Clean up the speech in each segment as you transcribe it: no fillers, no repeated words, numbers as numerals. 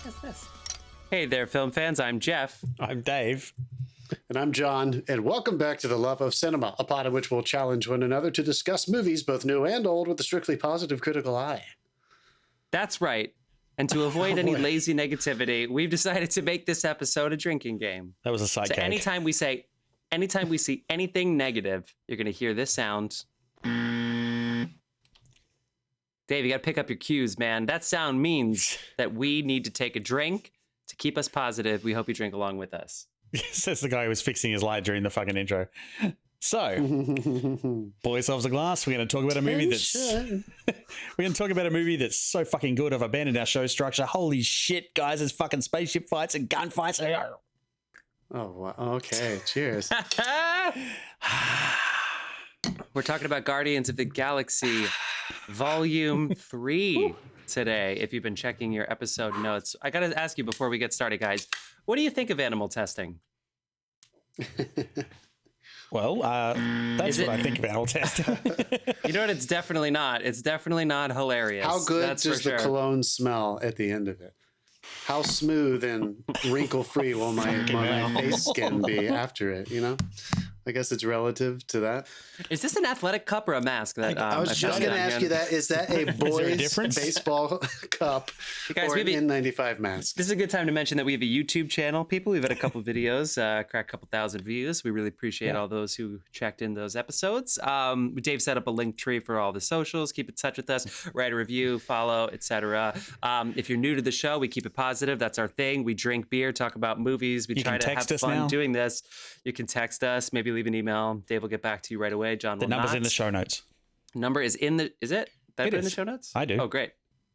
What's this? Hey there, film fans. I'm Jeff. I'm Dave. And I'm John, and welcome back to The Love of Cinema, a pod in which we'll challenge one another to discuss movies, both new and old, with a strictly positive critical eye. That's right. And to avoid any lazy negativity, we've decided to make this episode a drinking game. That was a side So anytime we see anything negative, you're going to hear this sound. Dave, you got to pick up your cues, man. That sound means that we need to take a drink to keep us positive. We hope you drink along with us. Says the guy who was fixing his light during the fucking intro. So, pour yourselves a glass. We're going to talk about a movie that's so fucking good. I've abandoned our show structure. Holy shit, guys! There's fucking spaceship fights and gunfights. Oh, wow. Okay. Cheers. We're talking about Guardians of the Galaxy Volume 3 today. If you've been checking your episode notes, I got to ask you before we get started, guys, what do you think of animal testing? Well, that's what I think about animal testing. You know what? It's definitely not. It's definitely not hilarious. How good does the cologne smell at the end of it? How smooth and wrinkle-free will my face skin be after it, you know? I guess it's relative to that. Is this an athletic cup or a mask? That I was just going to ask you that. Is that a boys baseball cup guys, or an N95 mask? This is a good time to mention that we have a YouTube channel, people. We've had a couple videos, crack a couple thousand views. We really appreciate all those who checked in those episodes. Dave set up a link tree for all the socials. Keep in touch with us. Write a review, follow, etc. If you're new to the show, we keep it positive. That's our thing. We drink beer, talk about movies. We try to have fun doing this. You can text us, maybe leave an email. Dave will get back to you right away. John will The number's in the show notes. Number is in the, is it? That in the show notes? I do. Oh, great.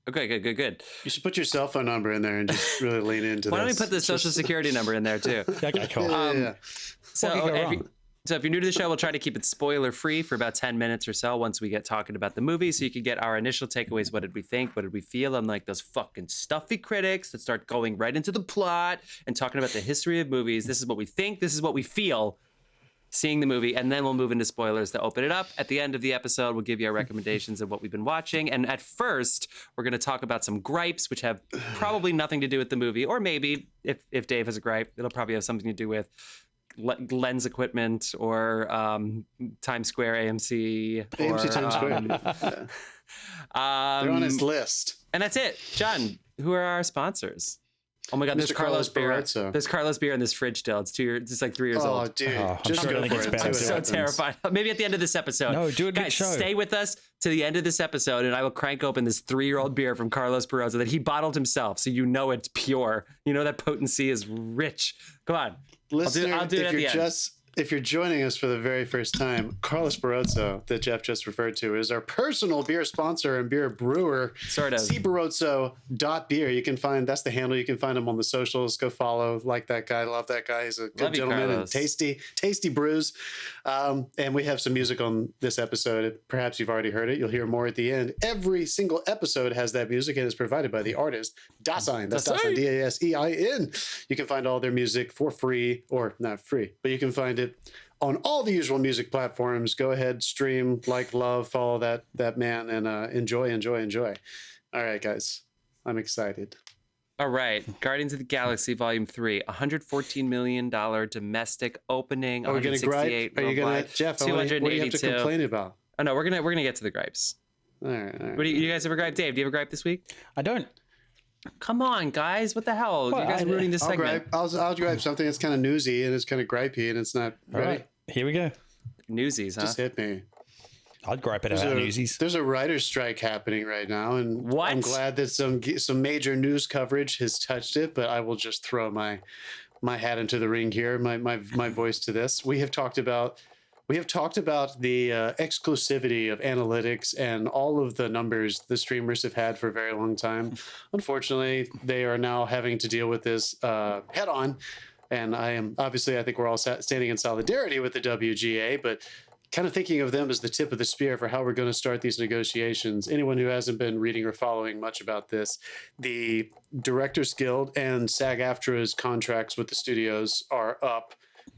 Okay, good. You should put your cell phone number in there and just really lean into this. Why don't we put the social security number in there too? Okay, cool. So if you're new to the show, we'll try to keep it spoiler free for about 10 minutes or so once we get talking about the movie, so you can get our initial takeaways. What did we think? What did we feel? Unlike those fucking stuffy critics that start going right into the plot and talking about the history of movies. This is what we think. This is what we feel seeing the movie, and then we'll move into spoilers to open it up. At the end of the episode, we'll give you our recommendations of what we've been watching. And at first, we're going to talk about some gripes, which have probably nothing to do with the movie, or maybe if Dave has a gripe, it'll probably have something to do with lens equipment or Times Square AMC. Times Square. They're on his list. And that's it. John, who are our sponsors? Oh my God, there's Carlos beer. There's Carlos beer in this fridge still. It's like 3 years old. Oh, dude. Just go for it. I'm so terrified. Maybe at the end of this episode. No, do a good guys, show. Stay with us to the end of this episode, and I will crank open this 3-year-old beer from Carlos Barroso that he bottled himself, so you know it's pure. You know that potency is rich. Come on. Listener, I'll do it at the end. If you're joining us for the very first time, Carlos Barroso, that Jeff just referred to, is our personal beer sponsor and beer brewer. Sort of. cbarroso.beer. You can find, that's the handle. You can find him on the socials. Go follow, like that guy. Love that guy. He's a good gentleman and tasty brews. And we have some music on this episode. Perhaps you've already heard it. You'll hear more at the end. Every single episode has that music and is provided by the artist Dasein. That's Dasein, Dasein. You can find all their music for free, or not free, but you can find it on all the usual music platforms. Go ahead, stream, like, love, follow that man, and enjoy. All right, guys, I'm excited. All right, Guardians of the Galaxy Volume 3, $114 million domestic opening. Are we going to gripe? Are you going to, Jeff? What do you have to complain about? Oh no, we're gonna get to the gripes. All right. What do you guys ever gripe? Dave, do you have a gripe this week? I don't. Come on, guys! What the hell? Well, you guys are ruining this segment. I'll gripe something that's kind of newsy and it's kind of gripey and it's not. All right, here we go. Newsies, huh? Just hit me. I'd gripe it about newsies. There's a writer's strike happening right now, and I'm glad that some major news coverage has touched it. But I will just throw my hat into the ring here, my voice to this. We have talked about the exclusivity of analytics and all of the numbers the streamers have had for a very long time. Unfortunately, they are now having to deal with this head on. And I think we're all standing in solidarity with the WGA, but kind of thinking of them as the tip of the spear for how we're going to start these negotiations. Anyone who hasn't been reading or following much about this, the Directors Guild and SAG-AFTRA's contracts with the studios are up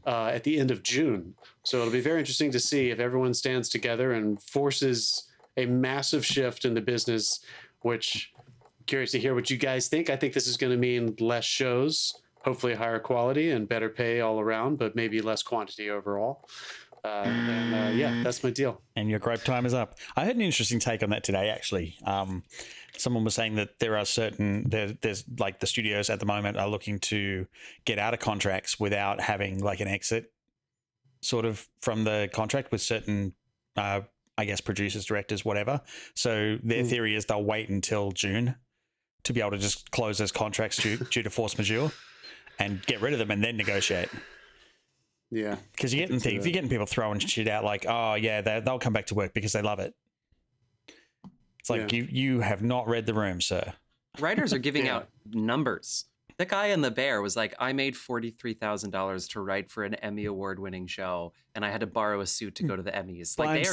at the end of June. So it'll be very interesting to see if everyone stands together and forces a massive shift in the business, which curious to hear what you guys think. I think this is going to mean less shows, hopefully higher quality and better pay all around, but maybe less quantity overall. Yeah, that's my deal. And your gripe time is up. I heard an interesting take on that today, actually. Someone was saying that there are there's like the studios at the moment are looking to get out of contracts without having like an exit sort of from the contract with certain, I guess, producers, directors, whatever. So their theory is they'll wait until June to be able to just close those contracts due to force majeure and get rid of them and then negotiate. Yeah. Because you're getting people throwing shit out like, oh, yeah, they'll come back to work because they love it. It's like you have not read the room, sir. Writers are giving out numbers. The guy in The Bear was like, I made $43,000 to write for an Emmy award-winning show, and I had to borrow a suit to go to the Emmys. Like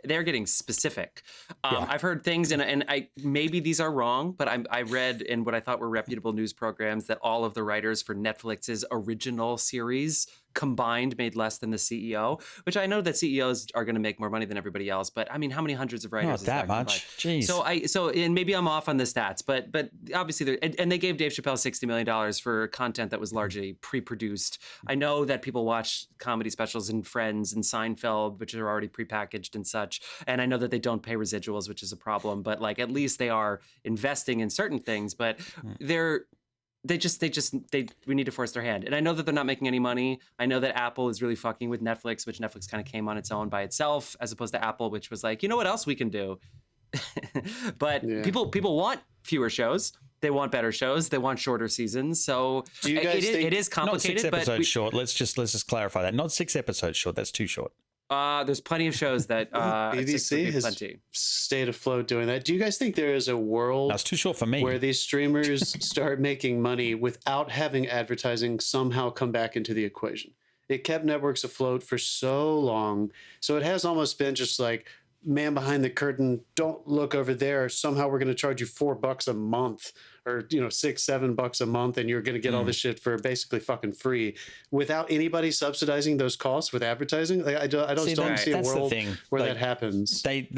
they're getting specific. I've heard things, and I maybe these are wrong, but I read in what I thought were reputable news programs that all of the writers for Netflix's original series combined made less than the CEO, which I know that CEOs are going to make more money than everybody else, but I mean, how many hundreds of writers? Not is that much. Jeez. So and maybe I'm off on the stats, but obviously and they gave Dave Chappelle $60 million for content that was largely pre-produced. I know that people watch comedy specials and Friends and Seinfeld, which are already prepackaged and such, and I know that they don't pay residuals, which is a problem, but like at least they are investing in certain things, but we need to force their hand. And I know that they're not making any money. I know that Apple is really fucking with Netflix, which Netflix kind of came on its own by itself, as opposed to Apple, which was like, you know what else we can do? But people want fewer shows. They want better shows. They want shorter seasons. So do you guys think it is complicated. Not 6 episodes short. Let's just clarify that. Not 6 episodes short. That's too short. There's plenty of shows that BBC has stayed afloat doing that. Do you guys think there is a world that's too short for me where these streamers start making money without having advertising somehow come back into the equation? It kept networks afloat for so long, so it has almost been just like, man behind the curtain, don't look over there, somehow we're going to charge you $4 a month, or $6-7 a month, and you're going to get all this shit for basically fucking free without anybody subsidizing those costs with advertising. Like, I don't see a world where that happens. They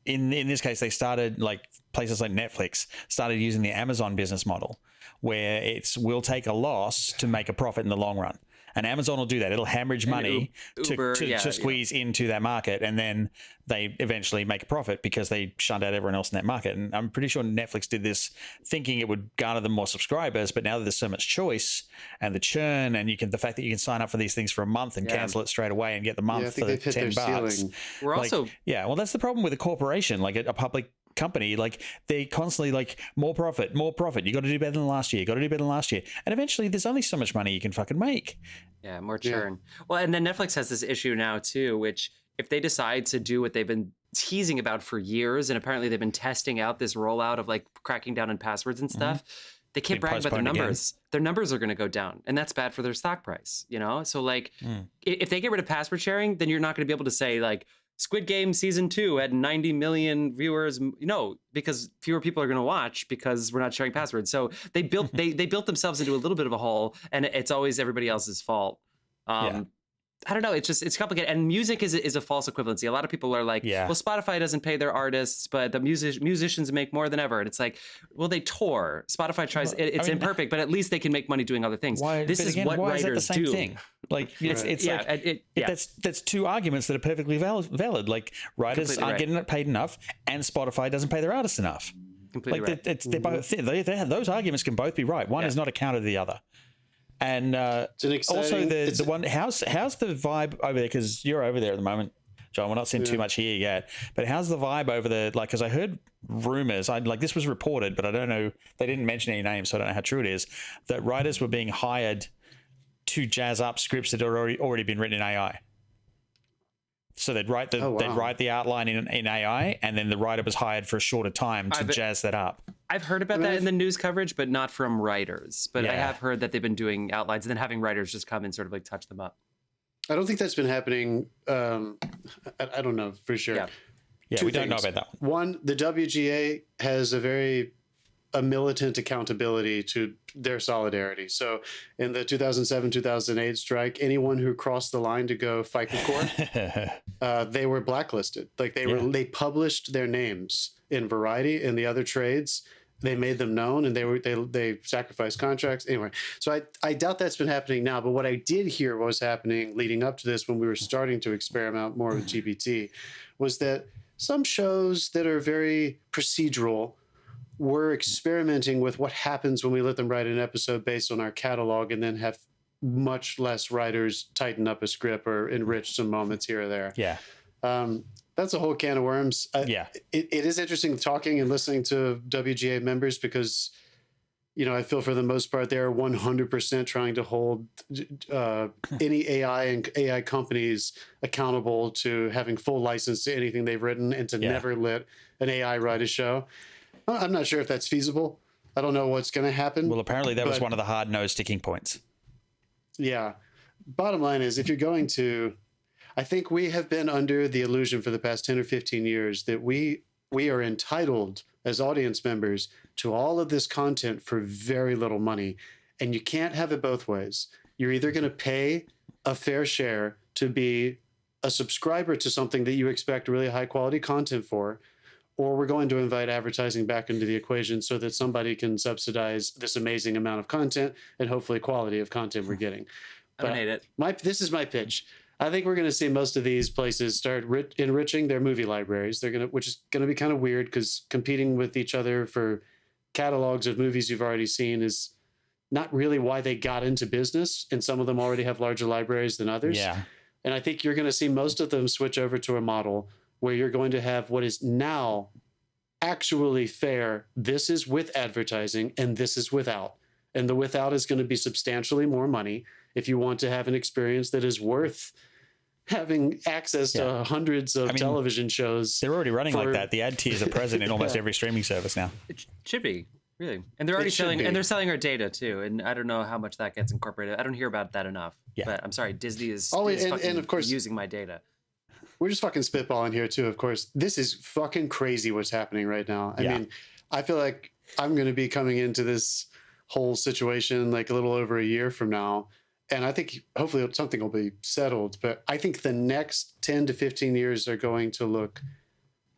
in this case, they started, like, places like Netflix started using the Amazon business model, where we'll take a loss to make a profit in the long run. And Amazon will do that. It'll hemorrhage money to squeeze into that market, and then they eventually make a profit because they shunned out everyone else in that market. And I'm pretty sure Netflix did this thinking it would garner them more subscribers, but now that there's so much choice and the churn, and the fact that you can sign up for these things for a month and cancel it straight away and get the month for $10. We're also well, that's the problem with a corporation, like a public company. Like, they constantly like more profit, you got to do better than last year, and eventually there's only so much money you can fucking make. More churn. Well, and then Netflix has this issue now too, which if they decide to do what they've been teasing about for years, and apparently they've been testing out this rollout of like cracking down on passwords and stuff, they can't brag about their numbers. Their numbers are going to go down, and that's bad for their stock price, So like if they get rid of password sharing, then you're not going to be able to say like Squid Game season 2 had 90 million viewers. No, because fewer people are going to watch because we're not sharing passwords. So they built they built themselves into a little bit of a hole, and it's always everybody else's fault. I don't know. It's complicated. And music is a false equivalency. A lot of people are like, well, Spotify doesn't pay their artists, but the musicians make more than ever. And it's like, well, they tour. Spotify tries. It's imperfect, but at least they can make money doing other things. Why is that the same thing? Like, that's two arguments that are perfectly valid. Like, writers aren't getting paid enough, and Spotify doesn't pay their artists enough. Completely right. They're both. Those arguments can both be right. One is not a counter to the other. And also the one, how's the vibe over there? Because you're over there at the moment, John. We're not seeing too much here yet, but how's the vibe over there? Like, because I heard rumors, this was reported, but I don't know. They didn't mention any names, so I don't know how true it is. That writers were being hired to jazz up scripts that had already been written in AI. So they'd write the outline in AI, and then the writer was hired for a shorter time to jazz that up. I've heard about that in the news coverage, but not from writers. But I have heard that they've been doing outlines and then having writers just come and sort of like touch them up. I don't think that's been happening. I don't know for sure. Yeah, we don't know about that one. One, the WGA has a militant accountability to their solidarity. So in the 2007-2008 strike, anyone who crossed the line to go fight the court, they were blacklisted. Like they published their names in Variety and the other trades. They made them known, and they sacrificed contracts anyway. So I doubt that's been happening now. But what I did hear was happening leading up to this, when we were starting to experiment more with GPT, was that some shows that are very procedural were experimenting with what happens when we let them write an episode based on our catalog, and then have much less writers tighten up a script or enrich some moments here or there. Yeah. That's a whole can of worms. It is interesting talking and listening to WGA members, because, I feel for the most part, they're 100% trying to hold any AI and AI companies accountable to having full license to anything they've written, and to never let an AI write a show. I'm not sure if that's feasible. I don't know what's going to happen. Well, apparently that was one of the hard-nosed sticking points. Yeah. Bottom line is, if you're going to... I think we have been under the illusion for the past 10 or 15 years that we are entitled as audience members to all of this content for very little money. And you can't have it both ways. You're either going to pay a fair share to be a subscriber to something that you expect really high quality content for, or we're going to invite advertising back into the equation so that somebody can subsidize this amazing amount of content and hopefully quality of content we're getting. I don't hate it. This is my pitch. I think we're going to see most of these places start enriching their movie libraries. Which is going to be kind of weird, because competing with each other for catalogs of movies you've already seen is not really why they got into business. And some of them already have larger libraries than others. Yeah. And I think you're going to see most of them switch over to a model where you're going to have what is now actually fair. This is with advertising, and this is without. And the without is going to be substantially more money if you want to have an experience that is worth having access to hundreds of television shows. They're already running like that. The ad tiers are present in almost every streaming service now. It should be, really. And they're already selling, and they're selling our data too. And I don't know how much that gets incorporated. I don't hear about that enough. Yeah. But I'm sorry, Disney is and of course, using my data. We're just fucking spitballing here too, of course. This is fucking crazy what's happening right now. I mean, I feel like I'm going to be coming into this whole situation like a little over a year from now. And I think hopefully something will be settled. But I think the next 10 to 15 years are going to look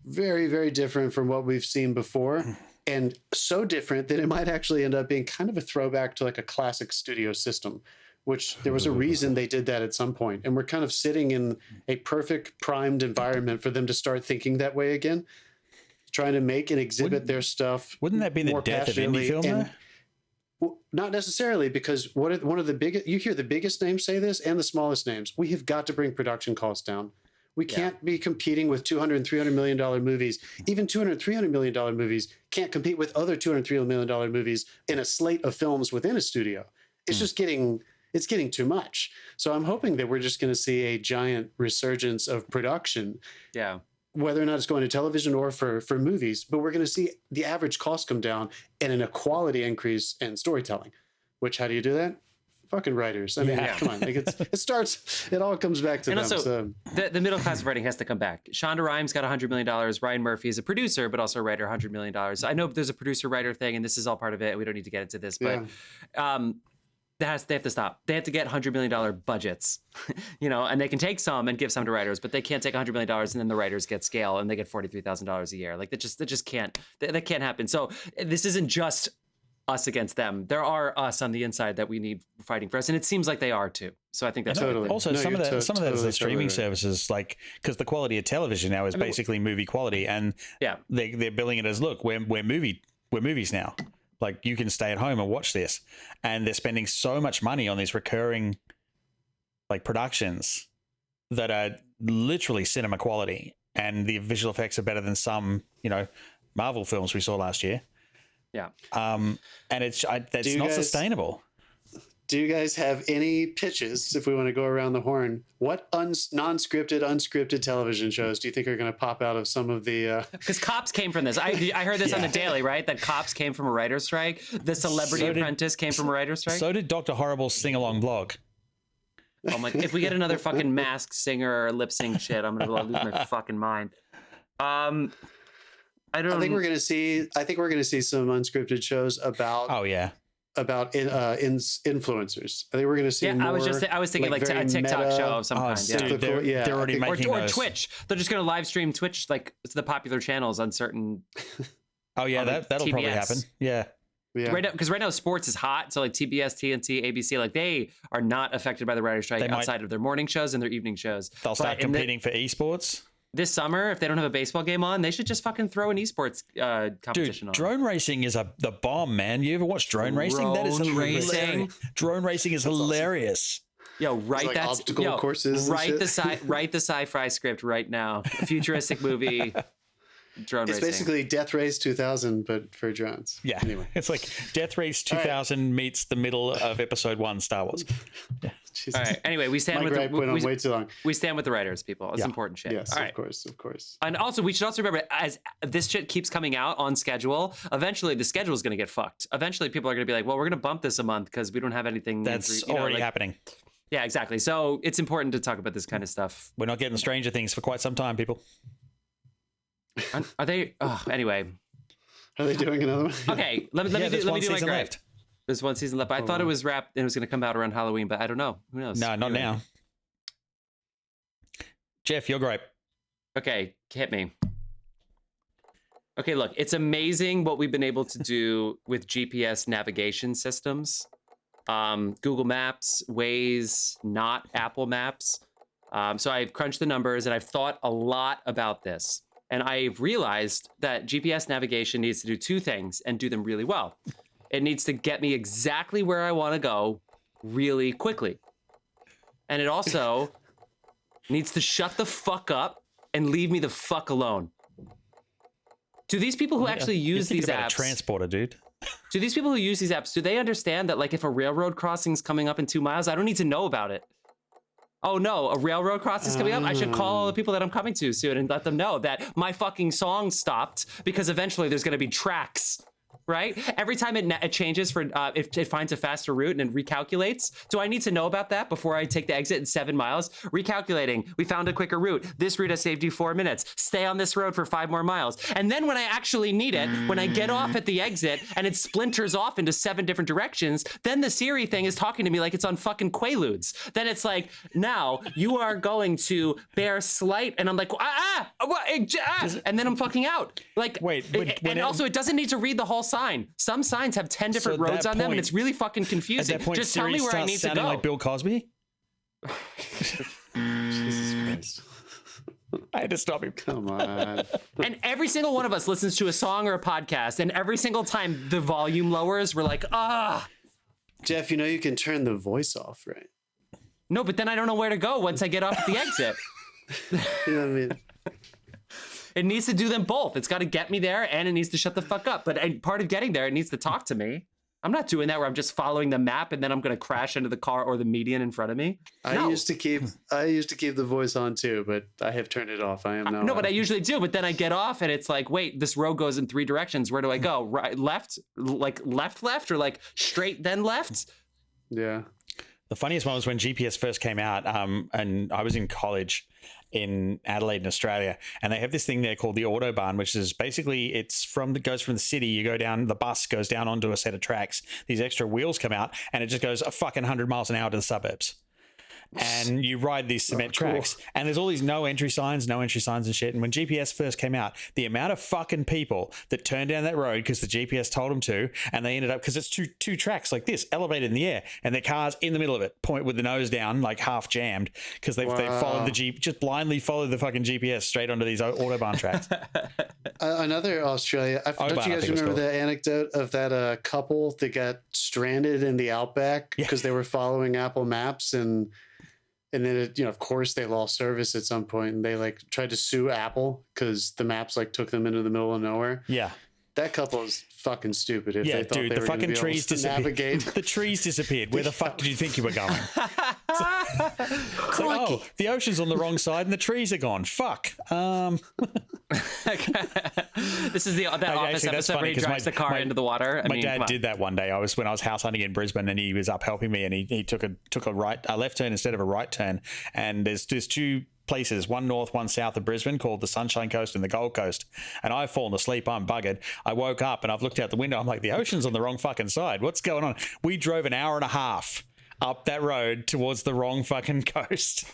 very, very different from what we've seen before. And so different that it might actually end up being kind of a throwback to like a classic studio system, which there was a reason they did that at some point. And we're kind of sitting in a perfect primed environment for them to start thinking that way again, trying to make and exhibit their stuff. Wouldn't that be the death of indie film, though? Well, not necessarily, because one of the biggest, you hear the biggest names say this and the smallest names. We have got to bring production costs down. We can't be competing with $200 and $300 million movies. Even $200, $300 million movies can't compete with other $200, $300 million movies in a slate of films within a studio. It's just getting too much. So I'm hoping that we're just going to see a giant resurgence of production. Yeah. Whether or not it's going to television or for movies, but we're going to see the average cost come down and an equality increase in storytelling. Which, how do you do that? Fucking writers. I mean, come on. Like it all comes back to and them. Also, so. the middle class of writing has to come back. Shonda Rhimes got $100 million. Ryan Murphy is a producer, but also a writer, $100 million. I know there's a producer-writer thing, and this is all part of it. We don't need to get into this, but they have to stop. They have to get $100 million budgets, and they can take some and give some to writers, but they can't take $100 million and then the writers get scale and they get $43,000 a year. Like that just can't. That can't happen. So this isn't just us against them. There are us on the inside that we need fighting for us, and it seems like they are too. So I think that's totally. Also, some of that is the streaming services, like because the quality of television now is basically movie quality, and they're billing it as we're movies now. Like you can stay at home and watch this, and they're spending so much money on these recurring like productions that are literally cinema quality, and the visual effects are better than some, Marvel films we saw last year. Yeah. And that's not sustainable. Do you guys have any pitches, if we want to go around the horn? What non-scripted, unscripted television shows do you think are going to pop out of some of the... Because Cops came from this. I heard this on the Daily, right? That Cops came from a writer's strike. The Celebrity Apprentice came from a writer's strike. So did Dr. Horrible's sing-along blog. I'm like, if we get another fucking masked singer or lip sync shit, I'm going to lose my fucking mind. I think we're going to see some unscripted shows about... Oh, yeah. influencers. I think we're going to see more. I was thinking like a TikTok show of some kind. Dude, they're already making or those. Twitch. They're just going to live stream Twitch like it's the popular channels on certain. Oh yeah, that'll TBS. probably happen. Yeah. Yeah. Right now sports is hot, so like TBS, TNT, ABC, like they are not affected by the writer's strike outside of their morning shows and their evening shows. They'll start competing for esports. This summer, if they don't have a baseball game on, they should just fucking throw an esports competition on. Drone racing is the bomb, man. You ever watch drone racing? That is hilarious. Drone racing is hilarious. Yo, write that obstacle courses. Write the sci-fi script right now. A futuristic movie. Drone racing. It's basically Death Race 2000, but for drones. Yeah. Anyway, it's like Death Race 2000 meets the middle of Episode 1 Star Wars. Yeah. Jesus. All right. Anyway, we stand with way too long. We stand with the writers, people. It's important shit. Yes, all right. of course. And also, we should also remember, as this shit keeps coming out on schedule, eventually the schedule is going to get fucked. Eventually, people are going to be like, "Well, we're going to bump this a month because we don't have anything." That's already happening. Yeah, exactly. So it's important to talk about this kind of stuff. We're not getting Stranger Things for quite some time, people. Are they? Oh, anyway. Are they doing another one? Okay, let me do my gripe. Left. There's one season left. I thought it was wrapped and it was going to come out around Halloween, but I don't know. Who knows? No, not now. Jeff, your gripe. Okay, hit me. Okay, look, it's amazing what we've been able to do with GPS navigation systems. Google Maps, Waze, not Apple Maps. So I've crunched the numbers and I've thought a lot about this. And I've realized that GPS navigation needs to do two things and do them really well. It needs to get me exactly where I want to go really quickly. And it also needs to shut the fuck up and leave me the fuck alone. Do these people who actually use these apps... a transporter, dude. Do these people who use these apps, do they understand that like if a railroad crossing is coming up in 2 miles, I don't need to know about it? Oh no, a railroad crossing is coming up? I should call all the people that I'm coming to soon and let them know that my fucking song stopped because eventually there's going to be tracks, right? Every time it changes for, if it finds a faster route and it recalculates, do I need to know about that before I take the exit in 7 miles? Recalculating, we found a quicker route. This route has saved you 4 minutes. Stay on this road for 5 more miles. And then when I actually need it, when I get off at the exit and it splinters off into 7 different directions, then the Siri thing is talking to me like it's on fucking Quaaludes. Then it's like, now you are going to bear slight, and I'm like, and then I'm fucking out. Like, wait, and also it doesn't need to read the whole sign. Some signs have 10 different roads on them, and it's really fucking confusing. At that point, just Siri tell me where I need to go. Like Bill Cosby. Jesus Christ! I had to stop him. Come on. And every single one of us listens to a song or a podcast, and every single time the volume lowers, we're like, Jeff, you can turn the voice off, right? No, but then I don't know where to go once I get off at the exit. You know what I mean? It needs to do them both. It's got to get me there, and it needs to shut the fuck up. But part of getting there, it needs to talk to me. I'm not doing that where I'm just following the map and then I'm going to crash into the car or the median in front of me. No. I used to keep the voice on too, but I have turned it off. I am now. No, but I usually do. But then I get off and it's like, wait, this road goes in 3 directions. Where do I go? Right, left, like left, or like straight then left? Yeah. The funniest one was when GPS first came out, and I was in college in Adelaide in Australia, and they have this thing there called the Autobahn, which is basically goes from the city, you go down, the bus goes down onto a set of tracks, these extra wheels come out, and it just goes a fucking 100 miles an hour to the suburbs. And you ride these cement tracks, and there's all these no entry signs and shit. And when GPS first came out, the amount of fucking people that turned down that road because the GPS told them to, and they ended up, because it's two tracks like this, elevated in the air, and their car's in the middle of it, point with the nose down, like half jammed, because they followed the Jeep, just blindly followed the fucking GPS straight onto these Autobahn tracks. Another Australia. Don't you guys remember the anecdote of that couple that got stranded in the outback because they were following Apple Maps and then, of course, they lost service at some point, and they tried to sue Apple because the maps took them into the middle of nowhere. Yeah, that couple is fucking stupid. If they thought they were fucking trees disappeared. The trees disappeared. Where the fuck did you think you were going? Oh, the ocean's on the wrong side and the trees are gone. Fuck. This is the Office episode where he drives the car into the water. My dad did that one day. When I was house hunting in Brisbane, and he was up helping me, and he took a left turn instead of a right turn. And there's 2 places, one north, one south of Brisbane, called the Sunshine Coast and the Gold Coast. And I've fallen asleep. I'm buggered. I woke up and I've looked out the window. I'm like, the ocean's on the wrong fucking side. What's going on? We drove an hour and a half up that road towards the wrong fucking coast.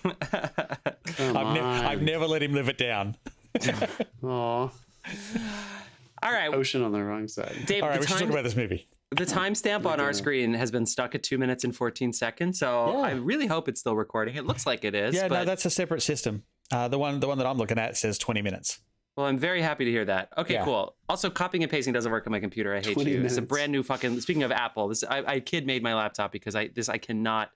I've never let him live it down. Aw. All right. Ocean on the wrong side. Dave, all right, we should talk about this movie. The timestamp on our screen has been stuck at 2 minutes and 14 seconds, so I really hope it's still recording. It looks like it is. Yeah, but... no, that's a separate system. The one that I'm looking at says 20 minutes. Well, I'm very happy to hear that. Okay, cool. Also, copying and pasting doesn't work on my computer. I hate you. Minutes. It's a brand new fucking. Speaking of Apple, I kid made my laptop because I cannot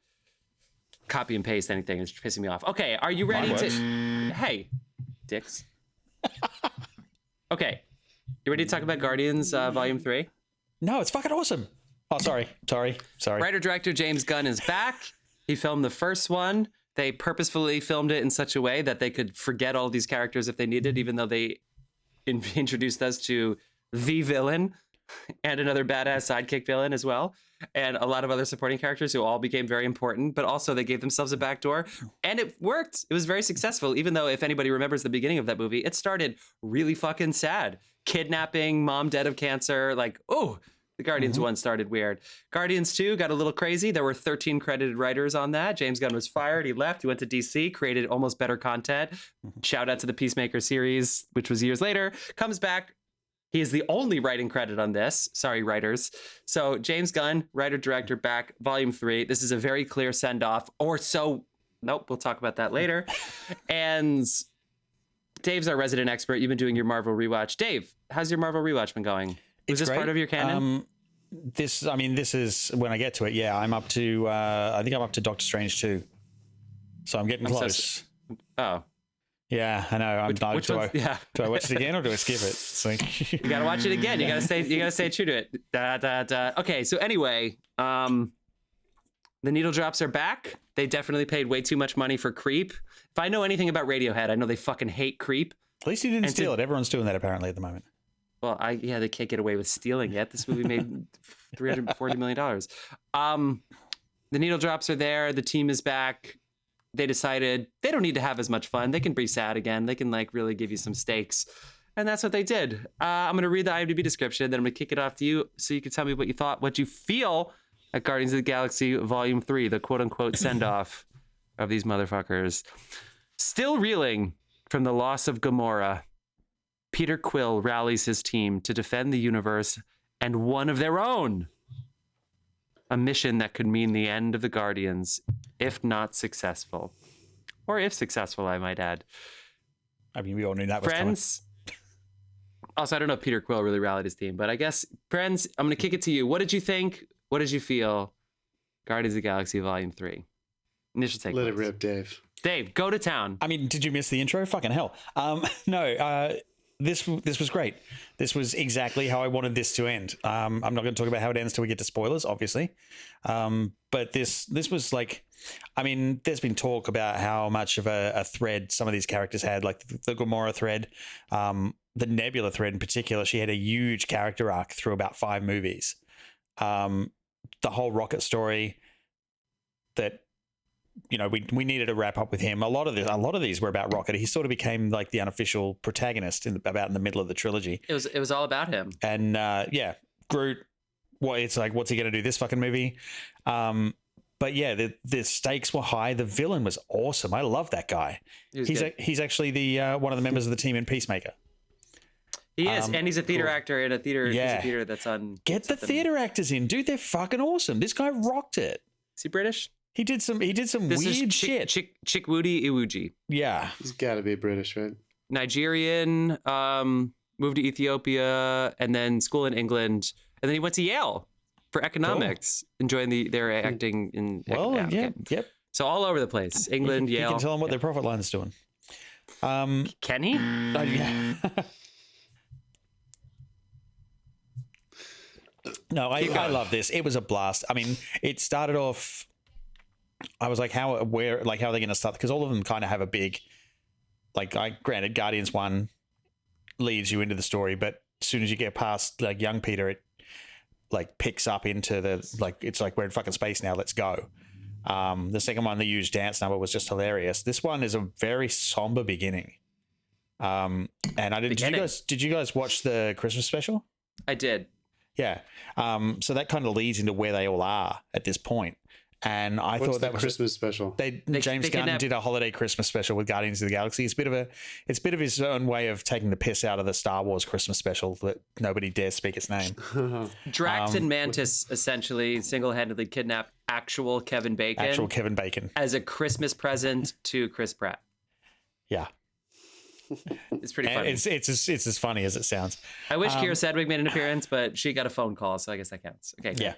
copy and paste anything. It's pissing me off. Okay, are you ready to? Hey, dicks. Okay, you ready to talk about Guardians Volume 3? No, it's fucking awesome. Oh, sorry. Writer-director James Gunn is back. He filmed the first one. They purposefully filmed it in such a way that they could forget all these characters if they needed, even though they introduced us to the villain and another badass sidekick villain as well, and a lot of other supporting characters who all became very important, but also they gave themselves a backdoor, and it worked. It was very successful, even though if anybody remembers the beginning of that movie, it started really fucking sad. Kidnapping, mom dead of cancer, like, oh, the Guardians one started weird. Guardians 2 got a little crazy. There were 13 credited writers on that. James Gunn was fired. He left. He went to DC, created almost better content. Shout out to the Peacemaker series, which was years later. Comes back. He is the only writing credit on this. Sorry, writers. So James Gunn, writer-director, back, Volume 3. This is a very clear send-off. Or so... Nope, we'll talk about that later. And Dave's our resident expert. You've been doing your Marvel rewatch. Dave, how's your Marvel rewatch been going? Is this great. part of your canon? This is when I get to it. Yeah, I'm up to. I think I'm up to Doctor Strange 2. So I'm getting close. Oh, yeah, I know. Do I watch it again or do I skip it? It's like... You gotta watch it again. You gotta stay true to it. Okay, so anyway, the needle drops are back. They definitely paid way too much money for Creep. If I know anything about Radiohead, I know they fucking hate Creep. At least he didn't steal it. Everyone's doing that apparently at the moment. Well, they can't get away with stealing yet. This movie made $340 million. The needle drops are there. The team is back. They decided they don't need to have as much fun. They can be sad again. They can like really give you some stakes. And that's what they did. I'm going to read the IMDb description, then I'm going to kick it off to you so you can tell me what you thought, what you feel at Guardians of the Galaxy Volume 3, the quote-unquote send-off of these motherfuckers. Still reeling from the loss of Gamora, Peter Quill rallies his team to defend the universe and one of their own. A mission that could mean the end of the Guardians, if not successful. Or if successful, I might add. I mean, we all knew that was Friends. Also, I don't know if Peter Quill really rallied his team, but I guess, friends, I'm going to kick it to you. What did you think? What did you feel? Guardians of the Galaxy Volume 3. Initial take. Let it rip, Dave. Dave, go to town. I mean, did you miss the intro? Fucking hell. No, this was great. This was exactly how I wanted this to end. I'm not going to talk about how it ends till we get to spoilers, obviously. But this was like, I mean, there's been talk about how much of a thread some of these characters had, like the Gamora thread, the Nebula thread in particular. She had a huge character arc through about 5 movies. The whole Rocket story that, you know, we needed to wrap up with him. A lot of these were about Rocket. He sort of became like the unofficial protagonist about in the middle of the trilogy. It was all about him. And Groot. It's like, what's he going to do this fucking movie? But yeah, the stakes were high. The villain was awesome. I love that guy. He's actually the one of the members of the team in Peacemaker. He is, and he's a theater actor in a theater. Yeah. He's a theater that's on. Get the theater actors in, dude. They're fucking awesome. This guy rocked it. Is he British? He did some weird shit. Chikwudi Iwuji. Yeah. He's got to be British, right? Nigerian, moved to Ethiopia, and then school in England. And then he went to Yale for economics, enjoying their acting in... Yep. So all over the place. England, Yale. You can tell them what their profit line is doing. Can he? Yeah. No, I love this. It was a blast. I mean, it started off... I was like, how are they going to start? Because all of them kind of have a big, granted, Guardians 1 leads you into the story, but as soon as you get past like young Peter, it like picks up into the, like, it's like we're in fucking space now, let's go. The second one, the huge dance number, was just hilarious. This one is a very somber beginning. And did you guys watch the Christmas special? I did. Yeah. So that kind of leads into where they all are at this point. And I thought that was Christmas special. James Gunn did a holiday Christmas special with Guardians of the Galaxy. It's a bit of his own way of taking the piss out of the Star Wars Christmas special that nobody dares speak its name. Drax and Mantis essentially single-handedly kidnapped actual Kevin Bacon as a Christmas present to Chris Pratt. Yeah. It's pretty funny. It's as funny as it sounds. I wish Keira Sedgwick made an appearance, but she got a phone call, so I guess that counts. Okay.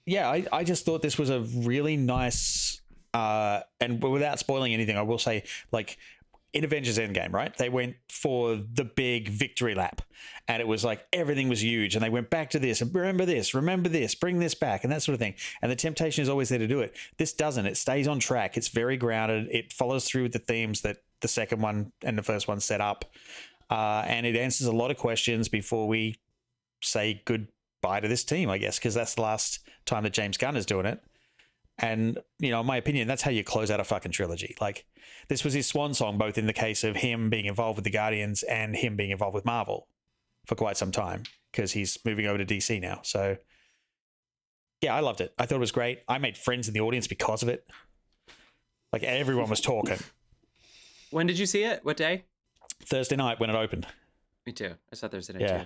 Yeah. I just thought this was a really nice, and without spoiling anything, I will say, like, in Avengers Endgame, right? They went for the big victory lap, and it was like everything was huge, and they went back to this and remember this, bring this back, and that sort of thing. And the temptation is always there to do it. This doesn't. It stays on track. It's very grounded. It follows through with the themes that the second one and the first one set up, and it answers a lot of questions before we say goodbye to this team, I guess, because that's the last time that James Gunn is doing it. And, in my opinion, that's how you close out a fucking trilogy. Like, this was his swan song, both in the case of him being involved with the Guardians and him being involved with Marvel for quite some time, because he's moving over to DC now. So, yeah, I loved it. I thought it was great. I made friends in the audience because of it. Like, everyone was talking. When did you see it? What day? Thursday night when it opened. Me too. I saw Thursday night too.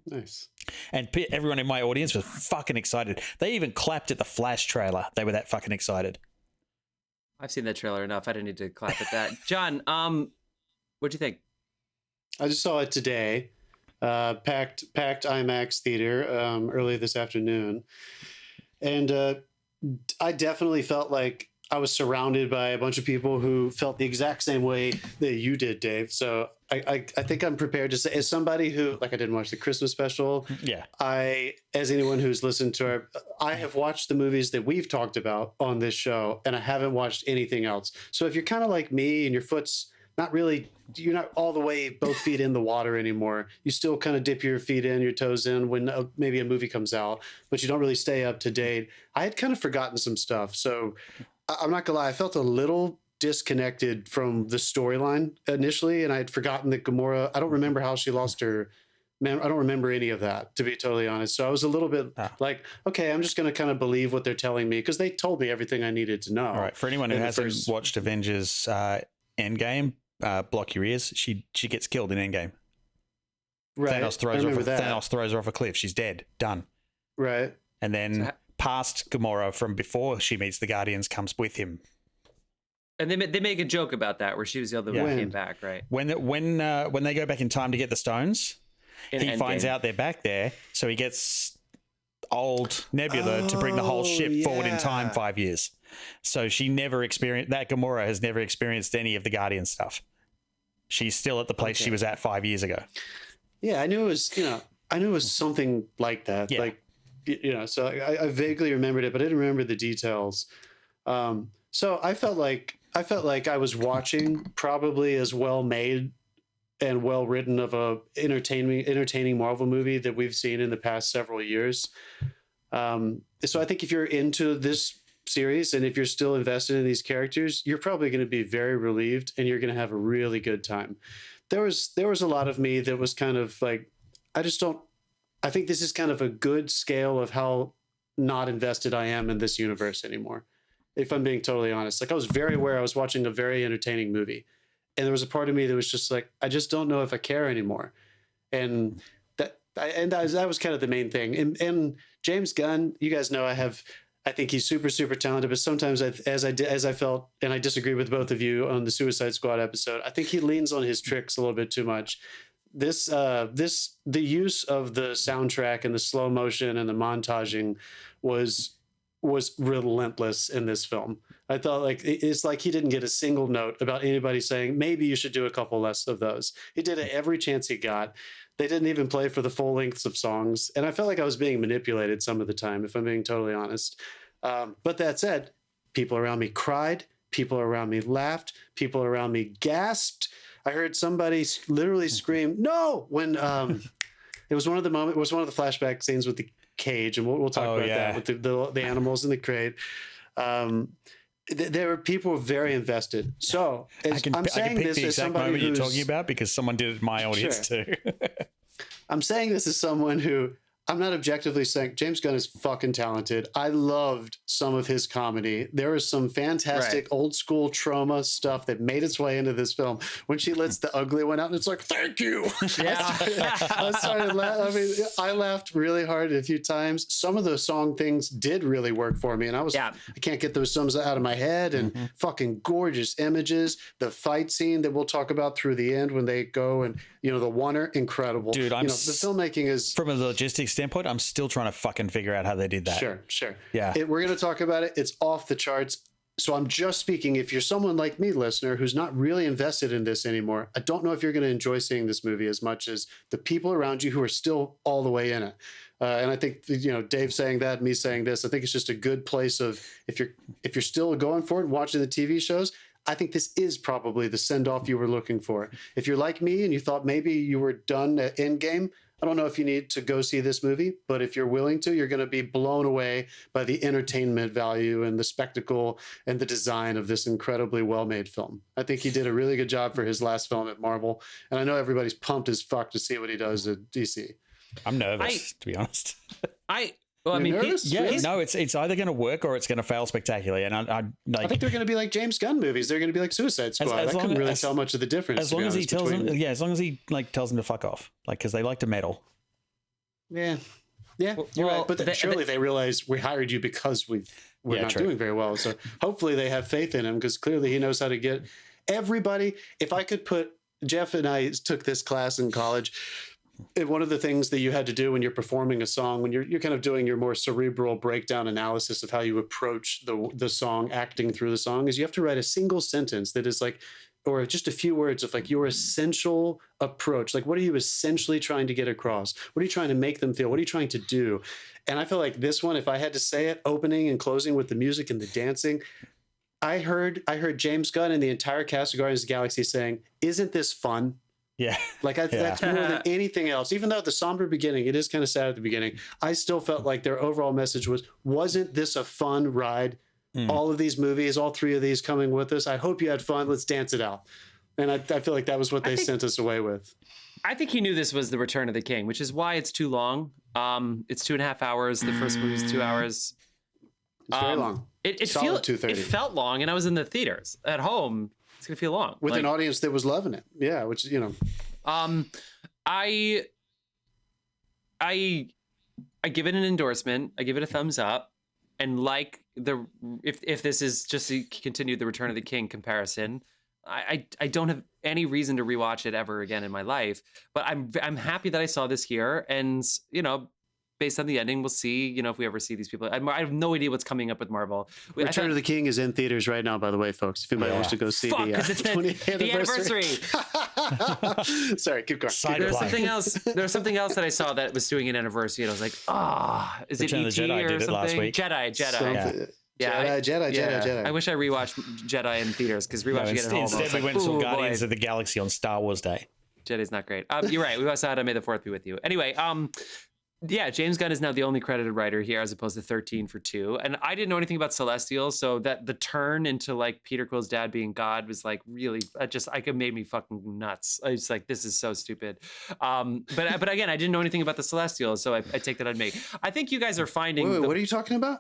Nice. And everyone in my audience was fucking excited. They even clapped at the Flash trailer. They were that fucking excited. I've seen that trailer enough. I didn't need to clap at that. John, what'd you think? I just saw it today. Packed IMAX theater early this afternoon. And I definitely felt like I was surrounded by a bunch of people who felt the exact same way that you did, Dave. So I think I'm prepared to say, as somebody who, like, I didn't watch the Christmas special. Yeah. As anyone who's listened to I have watched the movies that we've talked about on this show, and I haven't watched anything else. So if you're kind of like me and your foot's you're not all the way both feet in the water anymore. You still kind of dip your feet in, your toes in when maybe a movie comes out, but you don't really stay up to date. I had kind of forgotten some stuff. So I'm not gonna lie, I felt a little disconnected from the storyline initially, and I had forgotten that Gamora, I don't remember how she lost her. Man, I don't remember any of that, to be totally honest. So I was a little bit like, okay, I'm just going to kind of believe what they're telling me, because they told me everything I needed to know. All right. For anyone who hasn't watched Avengers Endgame, block your ears. She gets killed in Endgame. Right. Thanos throws her off a cliff. She's dead. Done. Right. And then past Gamora from before she meets the Guardians comes with him. And they make a joke about that, where she was the other one who came back, right? When they go back in time to get the stones, he finds out they're back there, so he gets old Nebula to bring the whole ship forward in time 5 years. So she never experienced that. Gamora has never experienced any of the Guardian stuff. She's still at the place she was at 5 years ago. Yeah, I knew it was something like that. Yeah. Like, so I vaguely remembered it, but I didn't remember the details. So I felt like I was watching probably as well made and well written of a entertaining Marvel movie that we've seen in the past several years. So I think if you're into this series and if you're still invested in these characters, you're probably going to be very relieved and you're going to have a really good time. There was a lot of me that was kind of like, I think this is kind of a good scale of how not invested I am in this universe anymore. If I'm being totally honest, like I was very aware I was watching a very entertaining movie, and there was a part of me that was just like, I just don't know if I care anymore. And that was kind of the main thing. And James Gunn, you guys know, I think he's super, super talented, but sometimes as I felt, and I disagree with both of you on the Suicide Squad episode, I think he leans on his tricks a little bit too much. The use of the soundtrack and the slow motion and the montaging was relentless in this film. I thought it's like he didn't get a single note about anybody saying, maybe you should do a couple less of those. He did it every chance he got. They didn't even play for the full lengths of songs. And I felt like I was being manipulated some of the time, if I'm being totally honest. But that said, people around me cried. People around me laughed. People around me gasped. I heard somebody literally scream, no, when it was one of the flashback scenes with the cage, and we'll talk about that with the animals in the crate. There were people very invested. So I can pick the exact moment you're talking about because someone did it in my audience too. I'm saying this as someone who, I'm not objectively saying James Gunn is fucking talented. I loved some of his comedy. There is some fantastic old school trauma stuff that made its way into this film. When she lets the ugly one out and it's like, thank you. Yeah. I started laughing. I mean, I laughed really hard a few times. Some of the song things did really work for me. And I can't get those songs out of my head, and fucking gorgeous images. The fight scene that we'll talk about through the end when they go and, the oneer, incredible. Dude, the filmmaking is, from a logistics standpoint, I'm still trying to fucking figure out how they did that. Sure. Yeah. We're going to talk about it. It's off the charts. So I'm just speaking, if you're someone like me, listener, who's not really invested in this anymore, I don't know if you're going to enjoy seeing this movie as much as the people around you who are still all the way in it. And I think, Dave saying that, me saying this, I think it's just a good place of, if you're still going for it and watching the TV shows, I think this is probably the send-off you were looking for. If you're like me and you thought maybe you were done at Endgame, I don't know if you need to go see this movie, but if you're willing to, you're going to be blown away by the entertainment value and the spectacle and the design of this incredibly well-made film. I think he did a really good job for his last film at Marvel, and I know everybody's pumped as fuck to see what he does at DC. I'm nervous, to be honest. It's either going to work or it's going to fail spectacularly. And I think they're going to be like James Gunn movies. They're going to be like Suicide Squad. I couldn't really tell much of the difference. As long as he tells them, as long as he tells them to fuck off, because they like to meddle. Yeah, you're right. But surely they realize we hired you because we're not doing very well. So hopefully they have faith in him, because clearly he knows how to get everybody. If I could put, Jeff and I took this class in college. And one of the things that you had to do when you're performing a song, when you're kind of doing your more cerebral breakdown analysis of how you approach the song, acting through the song, is you have to write a single sentence that is like, or just a few words of like your essential approach. Like, what are you essentially trying to get across? What are you trying to make them feel? What are you trying to do? And I feel like this one, if I had to say it, opening and closing with the music and the dancing, I heard James Gunn and the entire cast of Guardians of the Galaxy saying, "Isn't this fun?" Yeah. That's more than anything else. Even though the somber beginning, it is kind of sad at the beginning, I still felt like their overall message wasn't this a fun ride? All of these movies, all three of these coming with us. I hope you had fun. Let's dance it out. And I feel like that was what they sent us away with. I think he knew this was the Return of the King, which is why it's too long. It's 2.5 hours. The first movie's 2 hours. It's very long. It felt long, and I was in the theaters. At home, it's gonna feel long with an audience that was loving it. Yeah, which I give it an endorsement. I give it a thumbs up. And like if this is just to continue the Return of the King comparison, I don't have any reason to rewatch it ever again in my life. But I'm happy that I saw this here, and based on the ending, we'll see, if we ever see these people. I have no idea what's coming up with Marvel. Return of the King is in theaters right now, by the way, folks. If anybody wants to go see because it's the 20th anniversary. Sorry, keep going. There's something else. There's something else that I saw that was doing an anniversary, and I was like, is it E.T. or something? Last week. Jedi. Jedi. I wish I rewatched Jedi in theaters, because rewatching it at home. Instead, we went and saw Guardians of the Galaxy on Star Wars Day. Jedi's not great. You're right. We also had May the 4th be with you. Anyway, yeah, James Gunn is now the only credited writer here, as opposed to 13 for 2. And I didn't know anything about Celestials, so that the turn into like Peter Quill's dad being God was like really it made me fucking nuts. I was like, this is so stupid. But again, I didn't know anything about the Celestials, so I take that on me. I think you guys are finding. Wait, what are you talking about?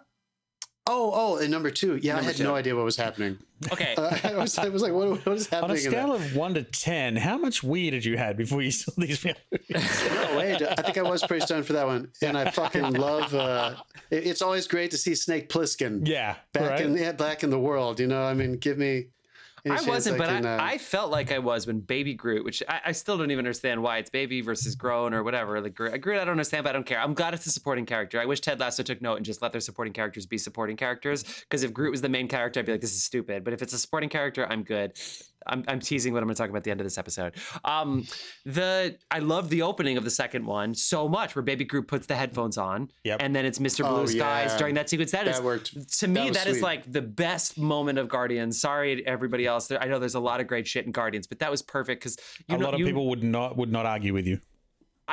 Oh, and number 2. Yeah, I had no idea what was happening. Okay. I was like, what is happening? On a scale of 1 to 10, how much weed did you had before you saw these movies? No, wait, I think I was pretty stoned for that one. And I fucking love, it's always great to see Snake Plissken. Yeah. Back in the world, give me. I wasn't, but I felt like I was when Baby Groot, which I still don't even understand why it's baby versus grown or whatever. Like Groot, I don't understand, but I don't care. I'm glad it's a supporting character. I wish Ted Lasso took note and just let their supporting characters be supporting characters. Because if Groot was the main character, I'd be like, this is stupid. But if it's a supporting character, I'm good. I'm teasing what I'm going to talk about at the end of this episode. I love the opening of the second one so much, where Baby Groot puts the headphones on, and then it's Mr. Blue Skies during that sequence. That worked. To me, that is like the best moment of Guardians. Sorry to everybody else. I know there's a lot of great shit in Guardians, but that was perfect because a lot of people would not argue with you.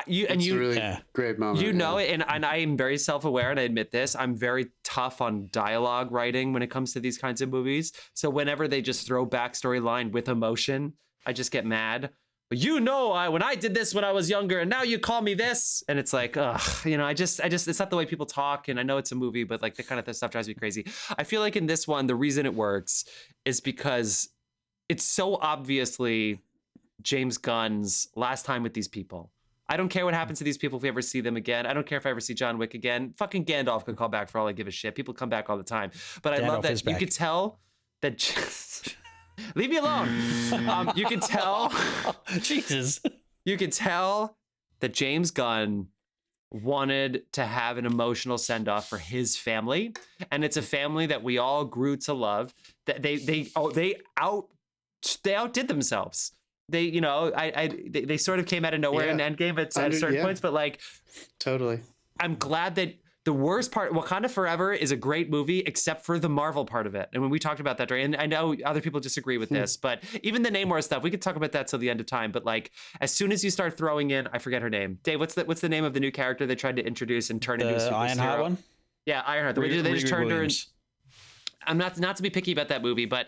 It's a really great moment. You know it, and I am very self-aware, and I admit this. I'm very tough on dialogue writing when it comes to these kinds of movies. So whenever they just throw backstory line with emotion, I just get mad. When I did this when I was younger, and now you call me this, and it's like, ugh, I just, it's not the way people talk, and I know it's a movie, but like the kind of stuff drives me crazy. I feel like in this one, the reason it works is because it's so obviously James Gunn's last time with these people. I don't care what happens to these people if we ever see them again. I don't care if I ever see John Wick again. Fucking Gandalf could call back for all I give a shit. People come back all the time, but I love that you could tell that. Leave me alone. You can tell. Jesus. You can tell that James Gunn wanted to have an emotional send-off for his family, and it's a family that we all grew to love. That they outdid themselves. They sort of came out of nowhere in Endgame at certain points, but like, totally. I'm glad that. The worst part, Wakanda Forever is a great movie, except for the Marvel part of it. And when we talked about that, right, and I know other people disagree with this, but even the Namor stuff, we could talk about that till the end of time. But like, as soon as you start throwing in, I forget her name. Dave, what's the name of the new character they tried to introduce and turn into a superhero? Ironheart one? Yeah, Ironheart. They just turned her in. I'm not to be picky about that movie, but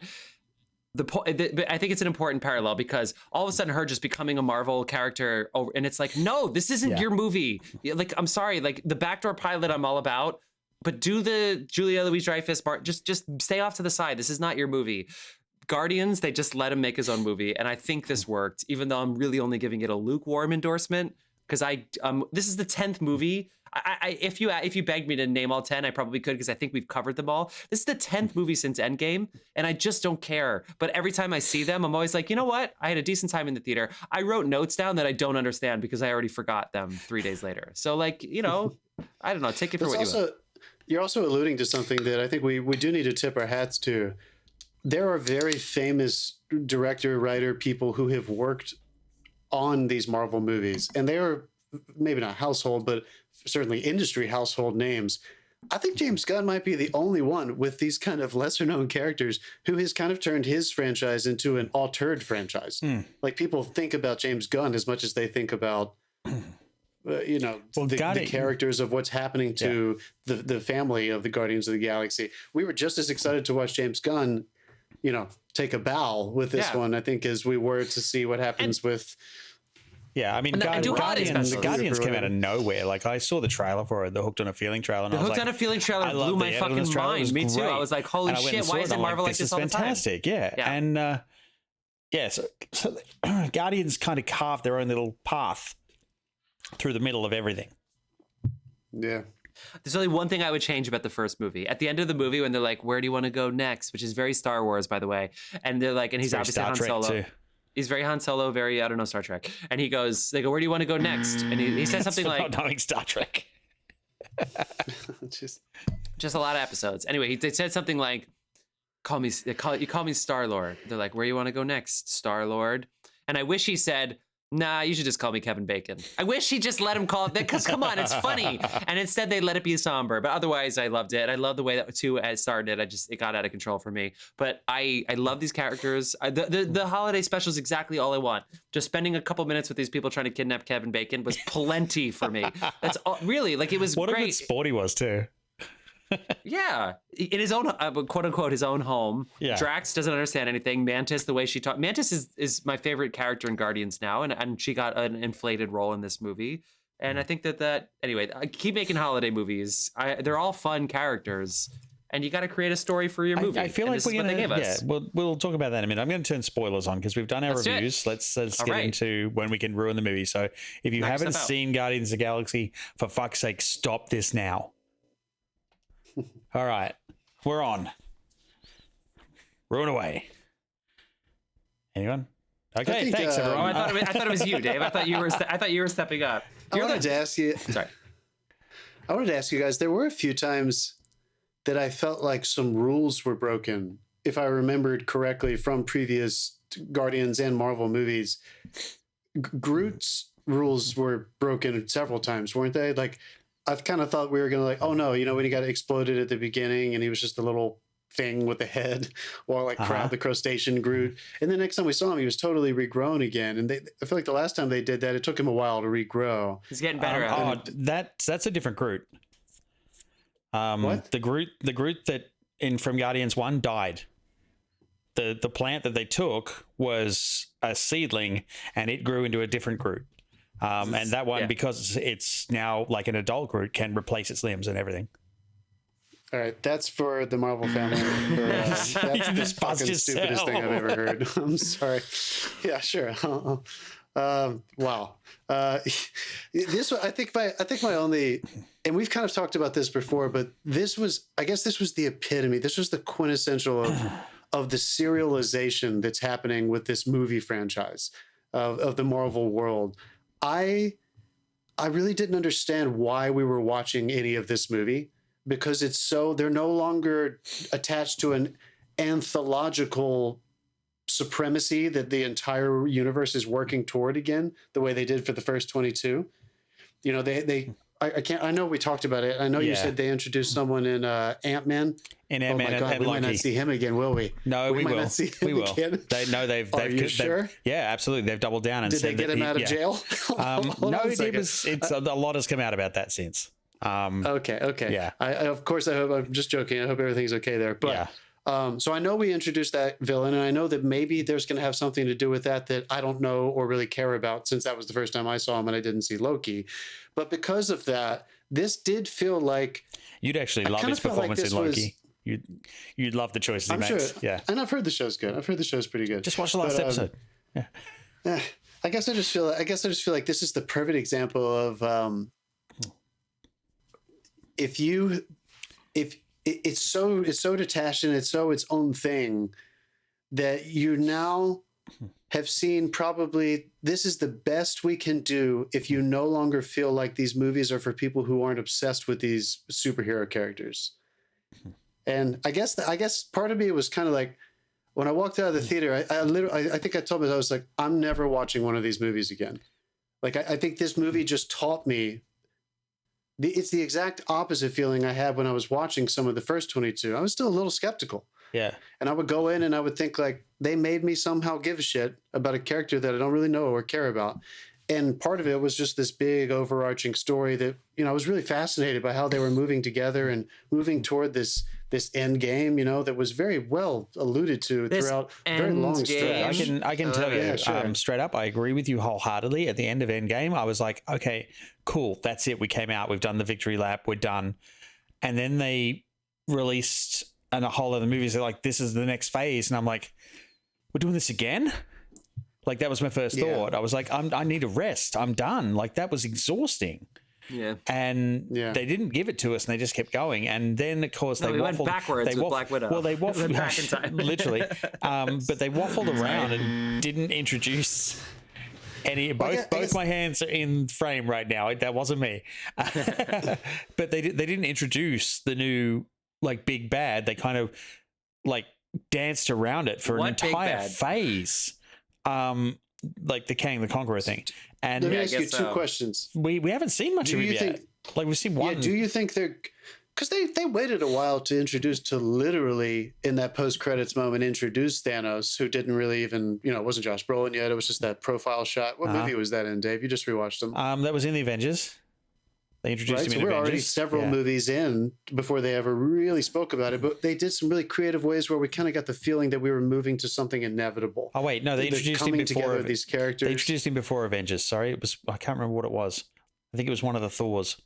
I think it's an important parallel because all of a sudden her just becoming a Marvel character and it's like, no, this isn't your movie. Like, I'm sorry, like the backdoor pilot I'm all about, but do the Julia Louis-Dreyfus part, just stay off to the side. This is not your movie. Guardians, they just let him make his own movie. And I think this worked, even though I'm really only giving it a lukewarm endorsement because this is the 10th movie. If you begged me to name all 10, I probably could because I think we've covered them all. This is the 10th movie since Endgame, and I just don't care. But every time I see them, I'm always like, you know what? I had a decent time in the theater. I wrote notes down that I don't understand because I already forgot them 3 days later. So like, I don't know. Take it for what you want. You're also alluding to something that I think we do need to tip our hats to. There are very famous director, writer people who have worked on these Marvel movies, and they are maybe not household, but certainly industry household names. I think James Gunn might be the only one with these kind of lesser known characters who has kind of turned his franchise into an altered franchise. Like people think about James Gunn as much as they think about, the characters of what's happening to the family of the Guardians of the Galaxy. We were just as excited to watch James Gunn, take a bow with this one, I think, as we were to see what happens with. Yeah, I mean, Guardians came out of nowhere. Like, I saw the trailer for it, the Hooked on a Feeling trailer. And the Hooked on a Feeling trailer blew my fucking mind. Me too. I was like, holy shit, why isn't Marvel like this all the time? Fantastic, yeah. And, so Guardians kind of carved their own little path through the middle of everything. Yeah. There's only one thing I would change about the first movie. At the end of the movie, when they're like, where do you want to go next? Which is very Star Wars, by the way. And they're like, and he's obviously Han Solo. Too. He's very Han Solo, very, I don't know, Star Trek. And they go, where do you want to go next? And he says something like... not knowing Star Trek. just a lot of episodes. Anyway, they said something like, you call me Star-Lord. They're like, where do you want to go next, Star-Lord? And I wish he said... Nah, you should just call me Kevin Bacon. I wish he just let him call it that, because come on, it's funny. And instead they let it be somber. But otherwise, I loved it. I love the way that two started. It got out of control for me. But I love these characters. The holiday special is exactly all I want. Just spending a couple minutes with these people trying to kidnap Kevin Bacon was plenty for me. That's all, really, like, it was what great. What a good sport he was too. Yeah, in his own quote unquote his own home. Yeah. Drax doesn't understand anything. Mantis, the way she talks, Mantis is my favorite character in Guardians now, and she got an inflated role in this movie. And I think that anyway, I keep making holiday movies. They're all fun characters, and you got to create a story for your movie. I feel like we're gonna we'll talk about that in a minute. I'm going to turn spoilers on because we've done our reviews. Let's get into when we can ruin the movie. So if you haven't seen Guardians of the Galaxy, for fuck's sake, stop this now. All right, we're on. Ruin away. Anyone? Okay, thanks everyone. I thought it was you, Dave. I thought you were stepping up. I wanted to ask you guys. There were a few times that I felt like some rules were broken, if I remembered correctly from previous Guardians and Marvel movies. Groot's rules were broken several times, weren't they? Like, I kind of thought we were going to oh no, when he got exploded at the beginning and he was just a little thing with the head, or like the crustacean Groot. And the next time we saw him, he was totally regrown again. And I feel like the last time they did that, it took him a while to regrow. He's getting better. That's a different Groot. What? The Groot that from Guardians 1 died. The plant that they took was a seedling, and it grew into a different Groot. And that one, because it's now like an adult Groot, can replace its limbs and everything. All right, that's for the Marvel family. That's the fucking stupidest thing I've ever heard. I'm sorry. Yeah, sure. Wow. This, I think my only, and we've kind of talked about this before, but this was the epitome. This was the quintessential of the serialization that's happening with this movie franchise of the Marvel world. I really didn't understand why we were watching any of this movie, because they're no longer attached to an anthological supremacy that the entire universe is working toward again, the way they did for the first 22. You know, I know we talked about it. I know you said they introduced someone in Ant-Man. In Ant-Man and we might not Loki. see him again, will we? No, we might will. Not see him again. Are you sure? Yeah, absolutely. They've doubled down and did said they get him out of jail? No, it's a lot has come out about that since. Okay. Yeah. Of course, I'm just joking. I hope everything's okay there. But so I know we introduced that villain, and I know that maybe there's going to have something to do with that I don't know or really care about, since that was the first time I saw him and I didn't see Loki. But because of that, this did feel like you'd actually love his performance in Loki. You'd love the choices he makes. Sure. Yeah. And I've heard the show's good. I've heard the show's pretty good. Just watch the last episode. Yeah. I guess I just feel like this is the perfect example of if it's so detached and it's so its own thing that you now have seen, probably this is the best we can do if you no longer feel like these movies are for people who aren't obsessed with these superhero characters. And I guess part of me was kind of like, when I walked out of the theater, I think I told me, I was like, I'm never watching one of these movies again. Like, I think this movie just taught me. It's the exact opposite feeling I had when I was watching some of the first 22. I was still a little skeptical. Yeah. And I would go in and I would think, like, they made me somehow give a shit about a character that I don't really know or care about. And part of it was just this big overarching story that, you know, I was really fascinated by how they were moving together and moving toward this end game, you know, that was very well alluded to throughout a very long stretch. I can tell you, sure. Straight up, I agree with you wholeheartedly. At the end of Endgame, I was like, okay, cool, that's it. We came out, we've done the victory lap, we're done. And then they released a whole other movies. They're like, this is the next phase. And I'm like, we're doing this again? Like, that was my first thought. I was like, I need a rest. I'm done. Like, that was exhausting. Yeah. And they didn't give it to us, and they just kept going. And then, of course, they went backwards with Black Widow. Well, they waffled back in time. literally. But they waffled around and didn't introduce any. Both my hands are in frame right now. That wasn't me. But they didn't introduce the new, like, big bad. They kind of, like, danced around it for an entire phase. Like the Kang the Conqueror thing. And let me ask you two questions. We haven't seen much of it yet. Like, we've seen one. Yeah, do you think they're, because they waited a while to introduce, to literally in that post-credits moment introduce Thanos, who didn't really even, you know, it wasn't Josh Brolin yet. It was just that profile shot. What movie was that in, Dave? You just rewatched them. That was in the Avengers. They introduced him in We're Avengers. already several movies in before they ever really spoke about it, but they did some really creative ways where we kind of got the feeling that we were moving to something inevitable. Oh wait, no, they introduced him before these characters. They introduced him before Avengers. Sorry, I can't remember what it was. I think it was one of the Thors.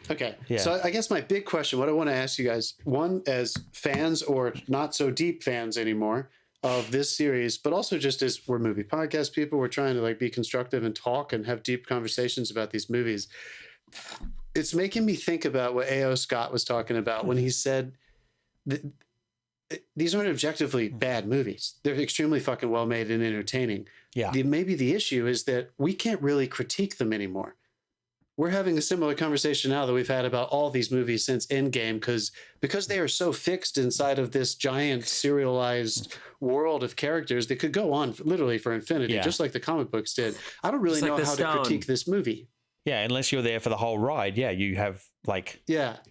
Okay, so I guess my big question, what I want to ask you guys, one, as fans or not so deep fans anymore of this series, but also just as we're movie podcast people, we're trying to, like, be constructive and talk and have deep conversations about these movies. It's making me think about what A.O. Scott was talking about when he said these aren't objectively bad movies. They're extremely fucking well made and entertaining. Yeah. Maybe the issue is that we can't really critique them anymore. We're having a similar conversation now that we've had about all these movies since Endgame, because they are so fixed inside of this giant serialized world of characters that could go on literally for infinity, just like the comic books did. I don't really know how to critique this movie. Yeah, unless you're there for the whole ride, you have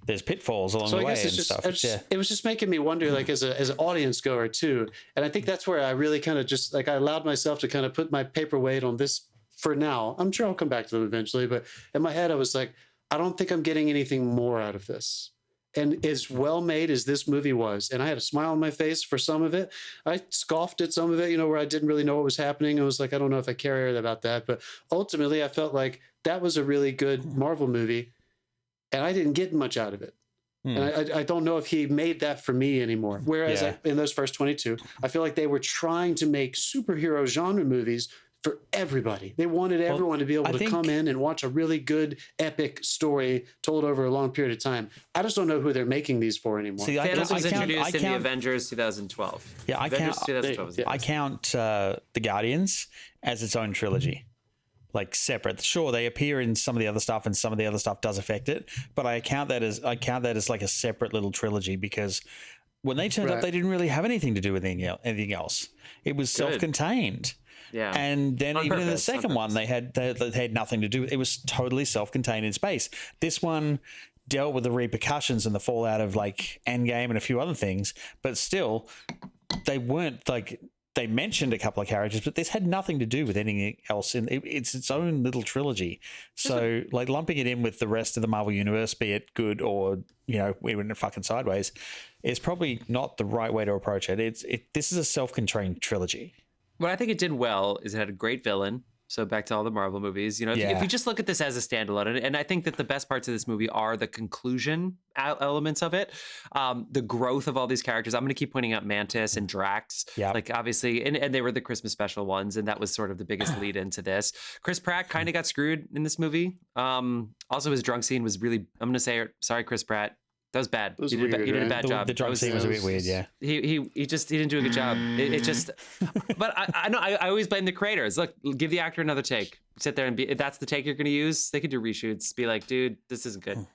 there's pitfalls along the way and stuff. It was just making me wonder, like as an audience goer too, and I think that's where I really kind of just like I allowed myself to kind of put my paperweight on this for now. I'm sure I'll come back to them eventually, but in my head I was like, I don't think I'm getting anything more out of this. And as well made as this movie was, and I had a smile on my face for some of it. I scoffed at some of it, where I didn't really know what was happening. I was like, I don't know if I care about that. But ultimately, I felt like that was a really good Marvel movie, and I didn't get much out of it. And I don't know if he made that for me anymore. Whereas in those first 22, I feel like they were trying to make superhero genre movies for everybody. They wanted everyone to be able to come in and watch a really good epic story told over a long period of time. I just don't know who they're making these for anymore. See, Thanos was introduced in the Avengers 2012. Yeah, I count the Guardians as its own trilogy, like separate. Sure, they appear in some of the other stuff, and some of the other stuff does affect it. But I count that as like a separate little trilogy because when they turned up, they didn't really have anything to do with anything else. It was self-contained. Yeah, and then even in the second one, they had nothing to do with it. Was totally self-contained in space. This one dealt with the repercussions and the fallout of like Endgame and a few other things, but still, they weren't like they mentioned a couple of characters, but this had nothing to do with anything else. It's its own little trilogy. So like lumping it in with the rest of the Marvel universe, be it good or we went fucking sideways, is probably not the right way to approach it. This is a self-contained trilogy. What I think it did well is it had a great villain. So back to all the Marvel movies, if you just look at this as a standalone, and I think that the best parts of this movie are the conclusion elements of it, the growth of all these characters. I'm going to keep pointing out Mantis and Drax, like obviously, and they were the Christmas special ones, and that was sort of the biggest lead into this. Chris Pratt kind of got screwed in this movie. Also, his drunk scene was really, I'm going to say, sorry, Chris Pratt. That was bad. He did a bad job. The drunk scene was a bit weird, yeah. He didn't do a good job. It just, but I know I always blame the creators. Look, give the actor another take. Sit there and if that's the take you're going to use, they could do reshoots. Be like, dude, this isn't good.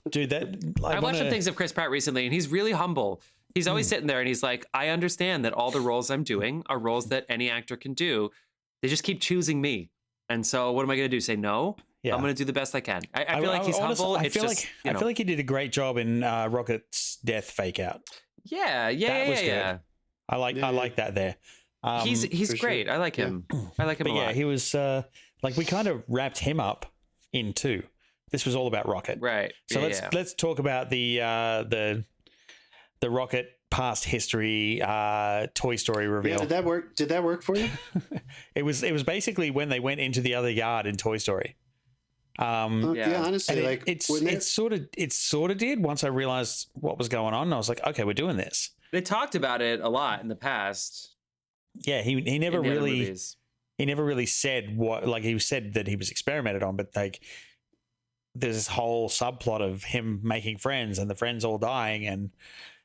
Dude, I watched some things of Chris Pratt recently, and he's really humble. He's always sitting there, and he's like, I understand that all the roles I'm doing are roles that any actor can do. They just keep choosing me, and so what am I going to do? Say no? Yeah. I'm going to do the best I can. I feel like he's humble. I feel like he did a great job in Rocket's death fake out. Yeah. I like that there. He's great. Sure. I like him. I like him a lot. Yeah, he was we kind of wrapped him up in two. This was all about Rocket. Right. So let's talk about the Rocket past history Toy Story reveal. Yeah, did that work for you? It was basically when they went into the other yard in Toy Story. Honestly, it sort of did once I realized what was going on. I was like, okay, we're doing this. They talked about it a lot in the past. Yeah, he never really said what, like he said that he was experimented on, but like there's this whole subplot of him making friends and the friends all dying, and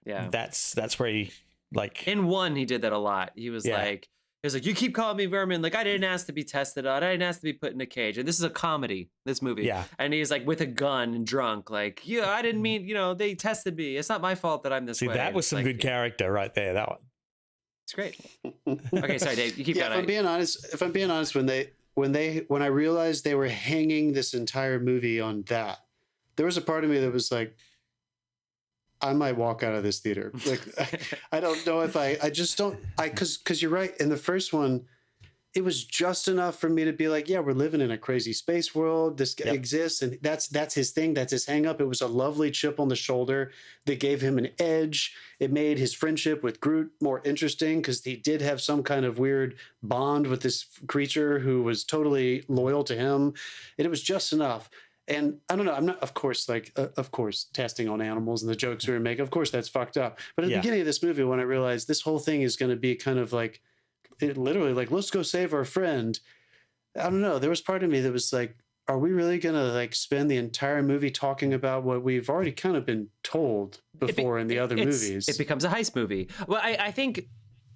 that's where he like in one he did that a lot. He was like. He was like, you keep calling me vermin. Like, I didn't ask to be tested on. I didn't ask to be put in a cage. And this is a comedy, this movie. Yeah. And he's like with a gun and drunk. Like, I didn't mean, they tested me. It's not my fault that I'm this way. See, that was some good character right there, that one. It's great. Okay, sorry, Dave. You keep going. If I'm being honest, when I realized they were hanging this entire movie on that, there was a part of me that was like, I might walk out of this theater. Like, I don't know if because you're right. In the first one, it was just enough for me to be like, yeah, we're living in a crazy space world. This guy exists. And that's his thing. That's his hang up. It was a lovely chip on the shoulder that gave him an edge. It made his friendship with Groot more interesting because he did have some kind of weird bond with this creature who was totally loyal to him. And it was just enough. And I don't know, I'm not, of course, testing on animals and the jokes we were making, of course, that's fucked up. But at the beginning of this movie, when I realized this whole thing is going to be kind of like, literally like, let's go save our friend. I don't know. There was part of me that was like, are we really going to like spend the entire movie talking about what we've already kind of been told before in the other movies? It becomes a heist movie. Well, I think...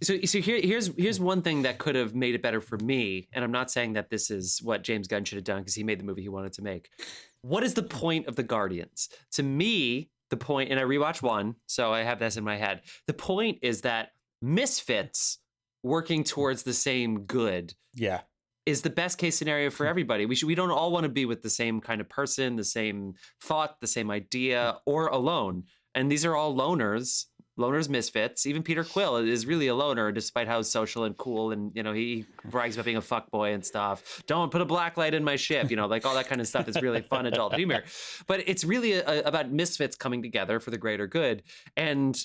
So here's one thing that could have made it better for me, and I'm not saying that this is what James Gunn should have done because he made the movie he wanted to make. What is the point of the Guardians? To me, the point, and I rewatched one, so I have this in my head. The point is that misfits working towards the same good. Yeah. is the best case scenario for everybody. We don't all want to be with the same kind of person, the same thought, the same idea, or alone. And these are all loners, misfits. Even Peter Quill is really a loner, despite how social and cool, and he brags about being a fuckboy and stuff. Don't put a black light in my ship, like all that kind of stuff is really fun adult humor. But it's really about misfits coming together for the greater good. And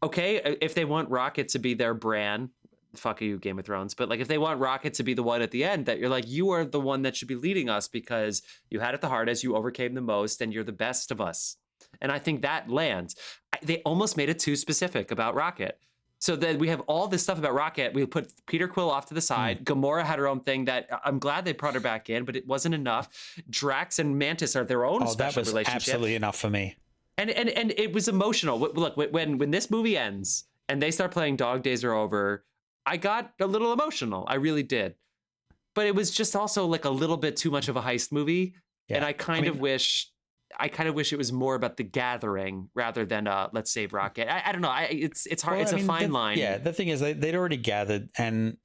okay, if they want Rocket to be their brand, fuck you, Game of Thrones. But like, if they want Rocket to be the one at the end, that you're like, you are the one that should be leading us because you had it the hardest, you overcame the most, and you're the best of us. And I think that lands. They almost made it too specific about Rocket. So then we have all this stuff about Rocket. We put Peter Quill off to the side. Gamora had her own thing that I'm glad they brought her back in, but it wasn't enough. Drax and Mantis are their own special relationship. That was absolutely enough for me. And it was emotional. Look, when this movie ends and they start playing Dog Days Are Over, I got a little emotional. I really did. But it was just also like a little bit too much of a heist movie. Yeah. And I kind of wish it was more about the gathering rather than let's save Rocket. I don't know. It's hard. Well, it's a fine line. Yeah. The thing is they'd already gathered, and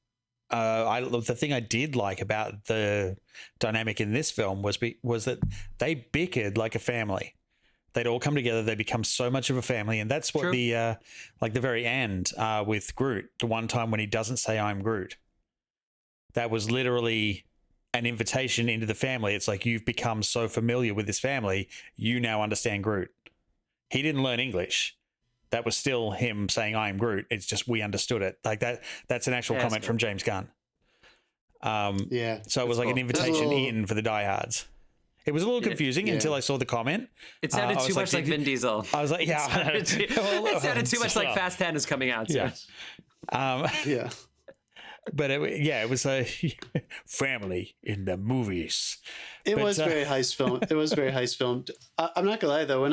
the thing I did like about the dynamic in this film was that they bickered like a family. They'd all come together. They become so much of a family, and that's what the very end with Groot, the one time when he doesn't say "I'm Groot," that was literally an invitation into the family. It's like, you've become so familiar with this family, you now understand Groot. He didn't learn English. That was still him saying "I am Groot." It's just we understood it like that. That's an actual comment from James Gunn. So it was like an invitation in for the diehards. It was a little confusing until I saw the comment. It sounded too much like Vin Diesel. I was like, yeah. It sounded too much like Fast 10 is coming out soon. Yeah. But it was a family in the movies. It was very heist film. It was very heist filmed. I'm not gonna lie though,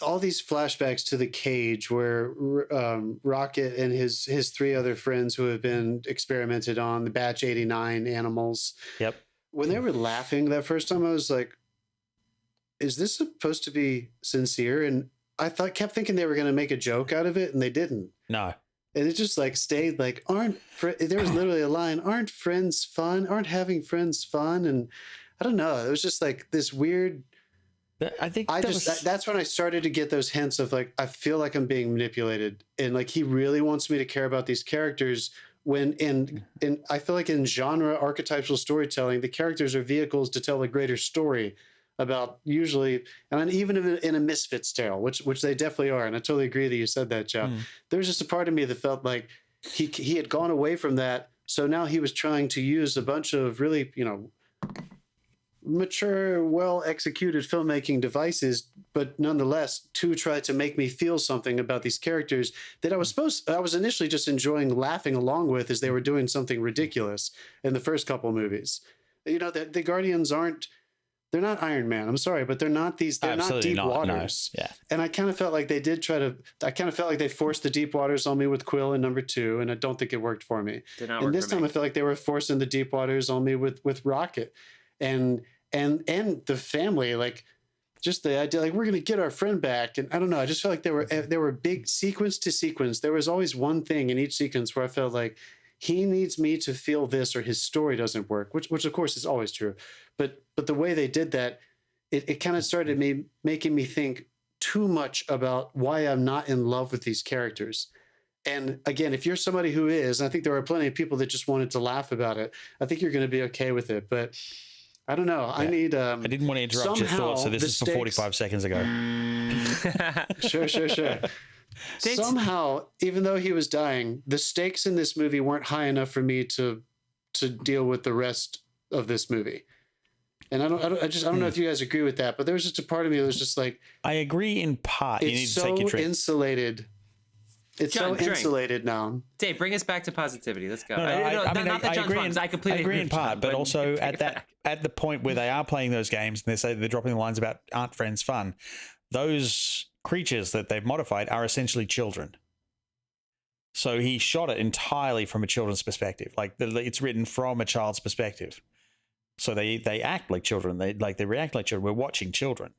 all these flashbacks to the cage where Rocket and his three other friends who have been experimented on, the Batch 89 animals. Yep. When they were laughing that first time, I was like, is this supposed to be sincere? And I kept thinking they were going to make a joke out of it, and they didn't. No. And it just like stayed like, there was literally a line, aren't friends fun? Aren't having friends fun? And I don't know. It was just like this weird... I think that's when I started to get those hints of like, I feel like I'm being manipulated, and like he really wants me to care about these characters when I feel like in genre archetypal storytelling, the characters are vehicles to tell a greater story about usually, and even in a Misfits tale, which they definitely are. And I totally agree that you said that, Jeff. There's just a part of me that felt like he had gone away from that. So now he was trying to use a bunch of really, mature, well-executed filmmaking devices, but nonetheless to try to make me feel something about these characters that I was initially just enjoying laughing along with as they were doing something ridiculous in the first couple movies. The Guardians they're not Iron Man. I'm sorry, but they're not deep waters. No. Yeah. And I kind of felt like they did they forced the deep waters on me with Quill in number 2, and I don't think it worked for me. And this time I felt like they were forcing the deep waters on me with Rocket. And the family, like just the idea, like we're gonna get our friend back, and I don't know. I just felt like there were big sequence to sequence. There was always one thing in each sequence where I felt like he needs me to feel this, or his story doesn't work, which of course is always true. But the way they did that, it kind of started making me think too much about why I'm not in love with these characters. And again, if you're somebody who is, and I think there are plenty of people that just wanted to laugh about it, I think you're going to be okay with it. But I don't know. Yeah. I didn't want to interrupt your thoughts, so this is for 45 seconds ago. Sure. Somehow, even though he was dying, the stakes in this movie weren't high enough for me to deal with the rest of this movie. And I don't know if you guys agree with that, but there was just a part of me that was just like, I agree in part. You need to take your drink. Insulated. It's John, so insulated now. Dave, bring us back to positivity. Let's go. I agree in part, but also at the point where they are playing those games and they say they're dropping the lines about aren't friends fun, those creatures that they've modified are essentially children. So he shot it entirely from a children's perspective. Like it's written from a child's perspective. So they act like children. They react like children. We're watching children.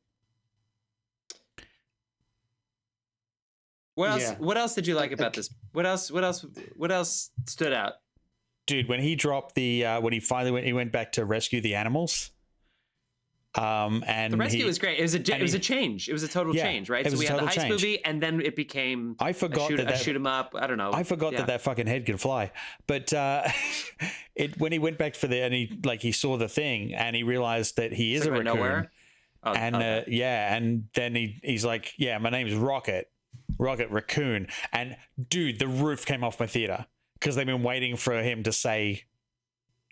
What else? Yeah. What else did you like about this? What else stood out? Dude, when he dropped the when he went back to rescue the animals. And the rescue was great. It was a change. It was a total change, right? So we had the heist movie, and then it became I forgot a shoot 'em up. I don't know. I forgot that fucking head can fly. But when he went back for and he saw the thing and he realized that he is a raccoon. Nowhere? And then he's like, yeah, my name's Rocket Raccoon. And dude, the roof came off my theater because they've been waiting for him to say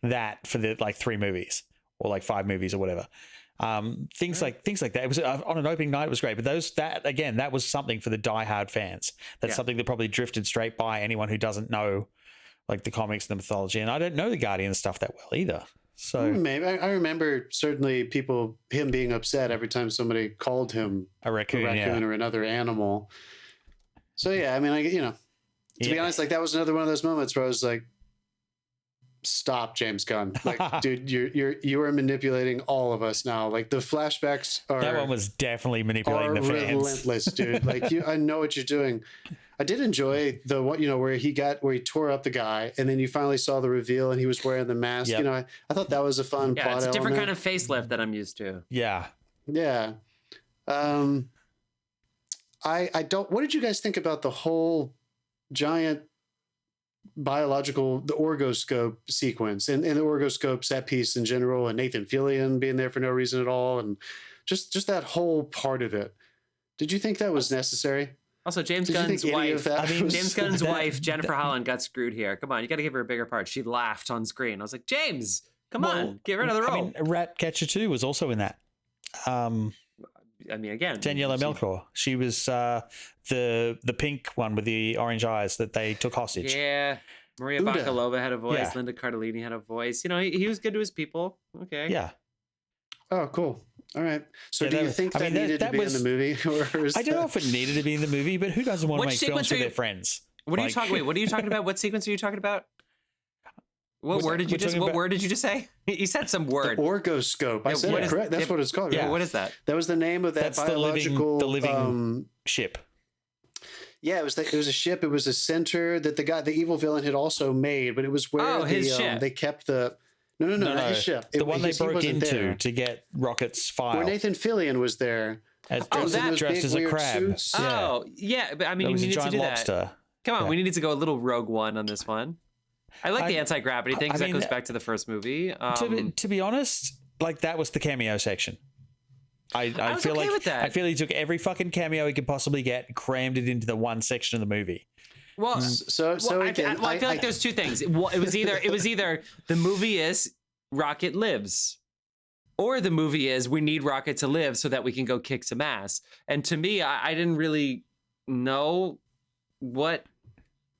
that for the 3 movies or 5 movies or whatever. Things like that. It was on an opening night. It was great, but that was something for the diehard fans. That's something that probably drifted straight by anyone who doesn't know the comics and the mythology. And I don't know the Guardian stuff that well either. So maybe I remember certainly him being upset every time somebody called him a raccoon or another animal. So yeah, I mean, to be honest, that was another one of those moments where I was like, stop, James Gunn. Dude, you are manipulating all of us now. The flashbacks are that one was definitely manipulating the fans. Relentless, dude. I know what you're doing. I did enjoy the one, where he tore up the guy, and then you finally saw the reveal, and he was wearing the mask. Yep. I thought that was a fun plot it's a different element. kind of facelift that I'm used to. Yeah. I don't. What did you guys think about the whole giant the orgoscope sequence and the orgoscope set piece in general, and Nathan Fillion being there for no reason at all, and just that whole part of it? Did you think that was necessary? Also, James Gunn's wife, Jennifer Holland, got screwed here. Come on, you got to give her a bigger part. She laughed on screen. I was like, James, come on, give her another role. I mean, Ratcatcher 2 was also in that. Again, Daniela Melchior. She was the pink one with the orange eyes that they took hostage. Yeah. Maria Bakalova had a voice. Yeah. Linda Cardellini had a voice. He was good to his people. Okay. Yeah. Oh, cool. All right. So do you think that needed to be in the movie? I don't know if it needed to be in the movie, but who doesn't want to make films with their friends? What are you talking? Wait, what are you talking about? What sequence are you talking about? What word did you just say? You said some word. The orgoscope. I said it correct. That's what it's called. Yeah. Right? What is that? That was the name of that biological the living ship. Yeah, it was a ship. It was a center that the evil villain had also made, but it was where his ship. They kept the not his ship. The one they broke into to get Rocket's file. Where Nathan Fillion was there. Dressed as a crab. Suits. Oh, yeah. But I mean, you needed to do lobster. That. Come on, we needed to go a little Rogue One on this one. I like the anti-gravity thing because that goes back to the first movie. To be honest, that was the cameo section. I feel okay with that. I feel he took every fucking cameo he could possibly get and crammed it into the one section of the movie. Well, I feel like there's two things. It was either the movie is Rocket lives, or the movie is we need Rocket to live so that we can go kick some ass. And to me, I didn't really know what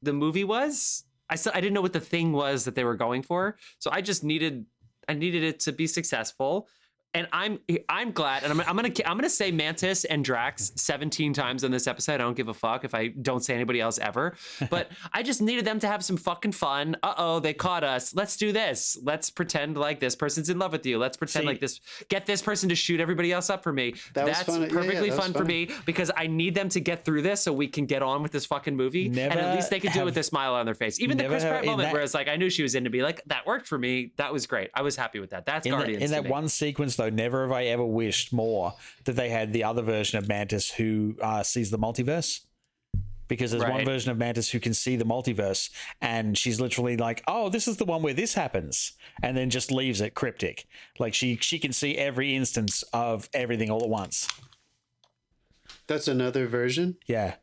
the movie was. I didn't know what the thing was that they were going for. So I just needed it to be successful. And I'm glad, and I'm gonna say Mantis and Drax 17 times in this episode. I don't give a fuck if I don't say anybody else ever. But I just needed them to have some fucking fun. They caught us. Let's do this. Let's pretend like this person's in love with you. Let's pretend like this. Get this person to shoot everybody else up for me. That's perfectly fun for me because I need them to get through this so we can get on with this fucking movie. And at least they can do it with a smile on their face. Even the Chris Pratt moment where it's like I knew she was into me. Like that worked for me. That was great. I was happy with that. That's Guardians. In that one sequence. Though, never have I ever wished more that they had the other version of Mantis who sees the multiverse, because there's one version of Mantis who can see the multiverse, and she's literally like, oh, this is the one where this happens, and then just leaves it cryptic. She can see every instance of everything all at once. That's another version. Yeah.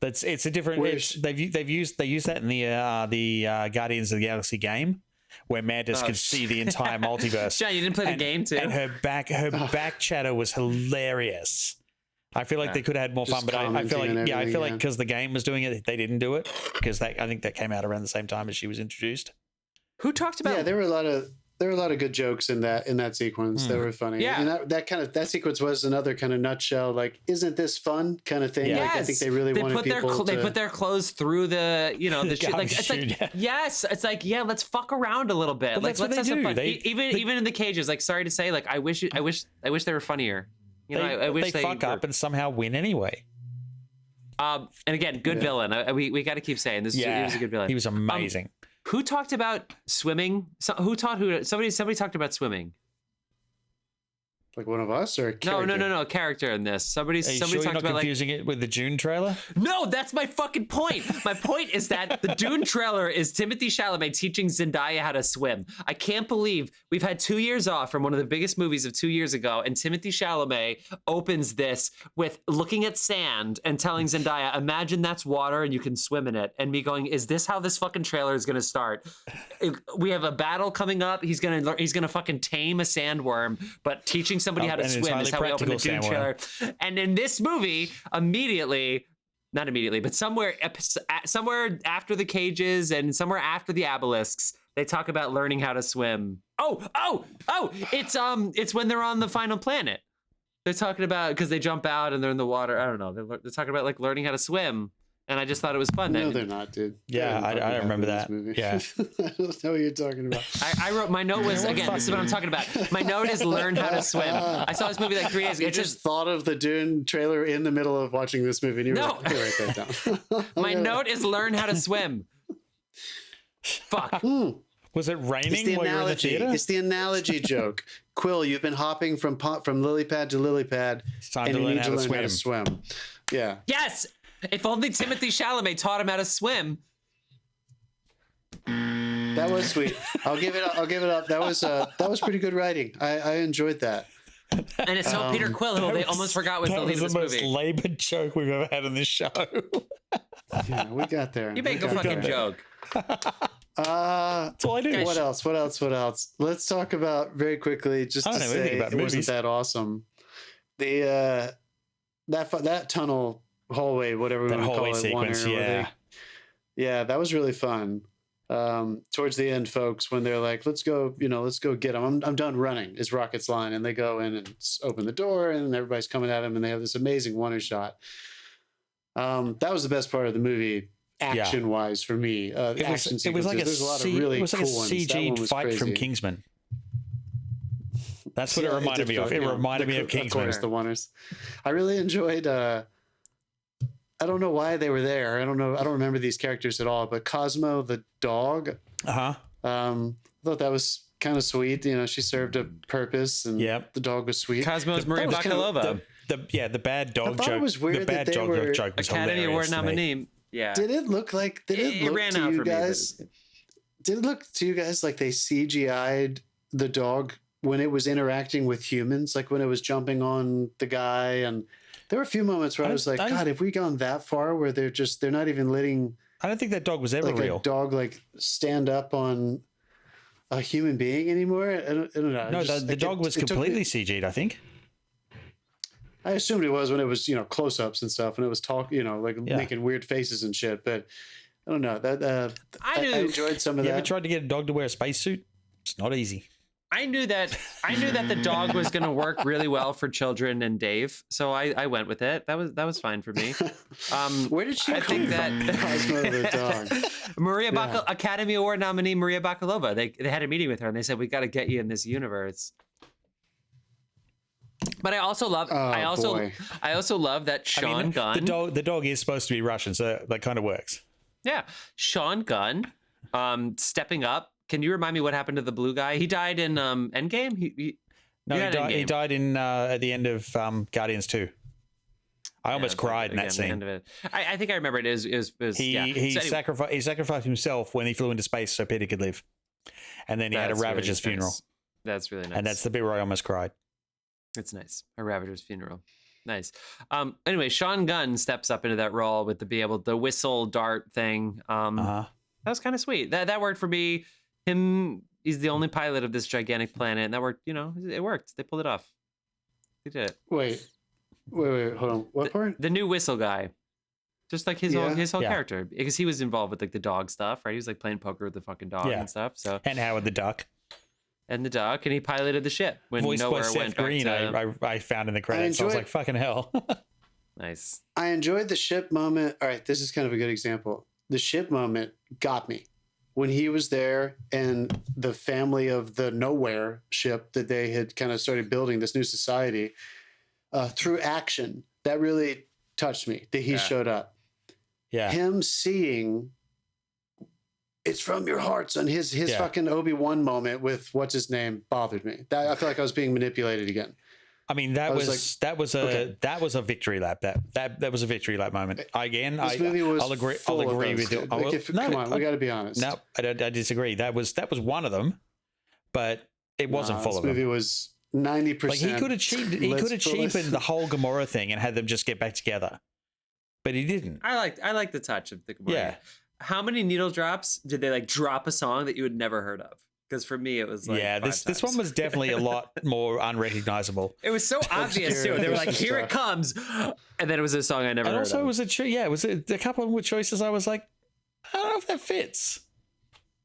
It's a different. They used that in the Guardians of the Galaxy game, where Mantis could see the entire multiverse. John, you didn't play the game too? And her back chatter was hilarious. I feel like they could have had more fun, but I feel like because the game was doing it, they didn't do it, because I think that came out around the same time as she was introduced. Who talked about? Yeah, there were a lot of good jokes in that sequence. They were funny. Yeah, and that sequence was another kind of nutshell. Like, isn't this fun kind of thing? Yes. Like, I think they really wanted people. They put their clothes through the the shit. Like it's like yes, it's like let's fuck around a little bit. But like let's have some fun. Even in the cages. Like, sorry to say, like I wish they were funnier. I wish they fuck up and somehow win anyway. And again, good villain. We got to keep saying this. He was a good villain. He was amazing. Who talked about swimming? Somebody talked about swimming. Like one of us or a character? No, a character in this. Somebody sure talked you're not about confusing it with the Dune trailer? No, that's my fucking point. My point is that the Dune trailer is Timothée Chalamet teaching Zendaya how to swim. I can't believe we've had 2 years off from one of the biggest movies of 2 years ago, and Timothée Chalamet opens this with looking at sand and telling Zendaya, imagine that's water and you can swim in it. And me going, is this how this fucking trailer is going to start? We have a battle coming up. He's gonna fucking tame a sandworm, but teaching somebody how to swim is how we open the Dune trailer. And in this movie, not immediately, but somewhere after the cages and somewhere after the obelisks, they talk about learning how to swim. It's when they're on the final planet. They're talking about, because they jump out and they're in the water. I don't know. They're talking about like learning how to swim. And I just thought it was fun. No, they're not, dude. Yeah, I don't remember that. Yeah. I don't know what you're talking about. I wrote, my note was, again, this is what I'm talking about. My note is learn how to swim. I saw this movie like 3 days ago. You just thought of the Dune trailer in the middle of watching this movie. And you were like, okay, write that down. My note is learn how to swim. Fuck. Was it raining while you were in the theater? It's the analogy joke. Quill, you've been hopping from lily pad to lily pad. It's time to learn how to swim. Yeah. Yes. If only Timothée Chalamet taught him how to swim. That was sweet. I'll give it up. That was pretty good writing. I enjoyed that. And it's so Peter Quill, who they almost forgot was the lead of this movie. That was the most labored joke we've ever had in this show. Yeah, we got there. You make a fucking joke. That's all I do. What else? Let's talk about very quickly, just to say it wasn't that awesome. The that tunnel hallway, whatever we want to call it, sequence, yeah, that was really fun. Towards the end, folks, when they're like, let's go get them. I'm done running is Rocket's line, and they go in and open the door, and everybody's coming at him, and they have this amazing wonder shot. That was the best part of the movie, action wise, for me. Action sequences. It was like There's a lot of really cool ones. CG fight crazy. From Kingsman. That's what it reminded me of. It reminded me of Kingsman. Of course, the wonders. I really enjoyed. I don't know why they were there. I don't remember these characters at all. But Cosmo the dog. I thought that was kind of sweet. You know, she served a purpose, and the dog was sweet. Cosmo's Maria Bakalova. The bad dog joke. It was weird. The bad dog joke was Academy Award nominee. Yeah. Did it look like? Did it look to you guys? Did it look to you guys like they CGI'd the dog when it was interacting with humans, like when it was jumping on the guy? And there were a few moments where I was like, God, have we gone that far where they're not even letting? I don't think that dog was ever real. A dog like stand up on a human being anymore. I don't know. No, the dog was completely CG'd, I think. I assumed it was when it was, close-ups and stuff, and it was making weird faces and shit. But I don't know. That I enjoyed some of that. You ever tried to get a dog to wear a spacesuit? It's not easy. I knew that the dog was going to work really well for children and Dave, so I went with it. That was fine for me. Where did she come from? Cosmo the dog. Academy Award nominee Maria Bakalova. They had a meeting with her and they said, we got to get you in this universe. But I also love that Sean Gunn. The dog is supposed to be Russian, so that kind of works. Yeah, Sean Gunn, stepping up. Can you remind me what happened to the blue guy? He died in Endgame. He died in at the end of Guardians 2. I almost cried in that scene. I think I remember it. He sacrificed himself when he flew into space so Peter could live, and then he had a Ravager's funeral. That's really nice. And that's the bit where I almost cried. It's nice. A Ravager's funeral. Nice. Anyway, Sean Gunn steps up into that role with the whistle dart thing. That was kind of sweet. That worked for me. He's the only pilot of this gigantic planet, and that worked. It worked. They pulled it off. They did it. Wait, hold on. What part? The new whistle guy. Just like his whole character, because he was involved with like the dog stuff, right? He was like playing poker with the fucking dog and stuff. So and Howard the Duck. And he piloted the ship when voiced nowhere by Seth Green. I found in the credits. I was like, fucking hell. Nice. I enjoyed the ship moment. All right, this is kind of a good example. The ship moment got me when he was there and the family of the Nowhere ship that they had kind of started building this new society through action. That really touched me that he showed up. Yeah. Him seeing it's from your heart, son. His fucking Obi-Wan moment with what's his name bothered me. I feel like I was being manipulated again. I mean, that was a victory lap. That was a victory lap moment. Again, I'll agree with you. Come on, we got to be honest. No, I disagree. That was one of them, but it wasn't full of them. This movie was 90%. Like he could have cheapened the whole Gamora thing and had them just get back together, but he didn't. I like the touch of the Gamora. Yeah. How many needle drops did they like drop a song that you had never heard of? Because for me, it was like this one was definitely a lot more unrecognizable. It was so obvious too. They were like, "Here it comes," and then it was a song I never. And heard also, of. it was a couple of choices. I was like, I don't know if that fits.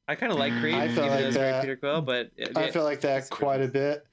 I kind of like Creep. I felt like that. Peter Quill, but I felt like that quite a bit.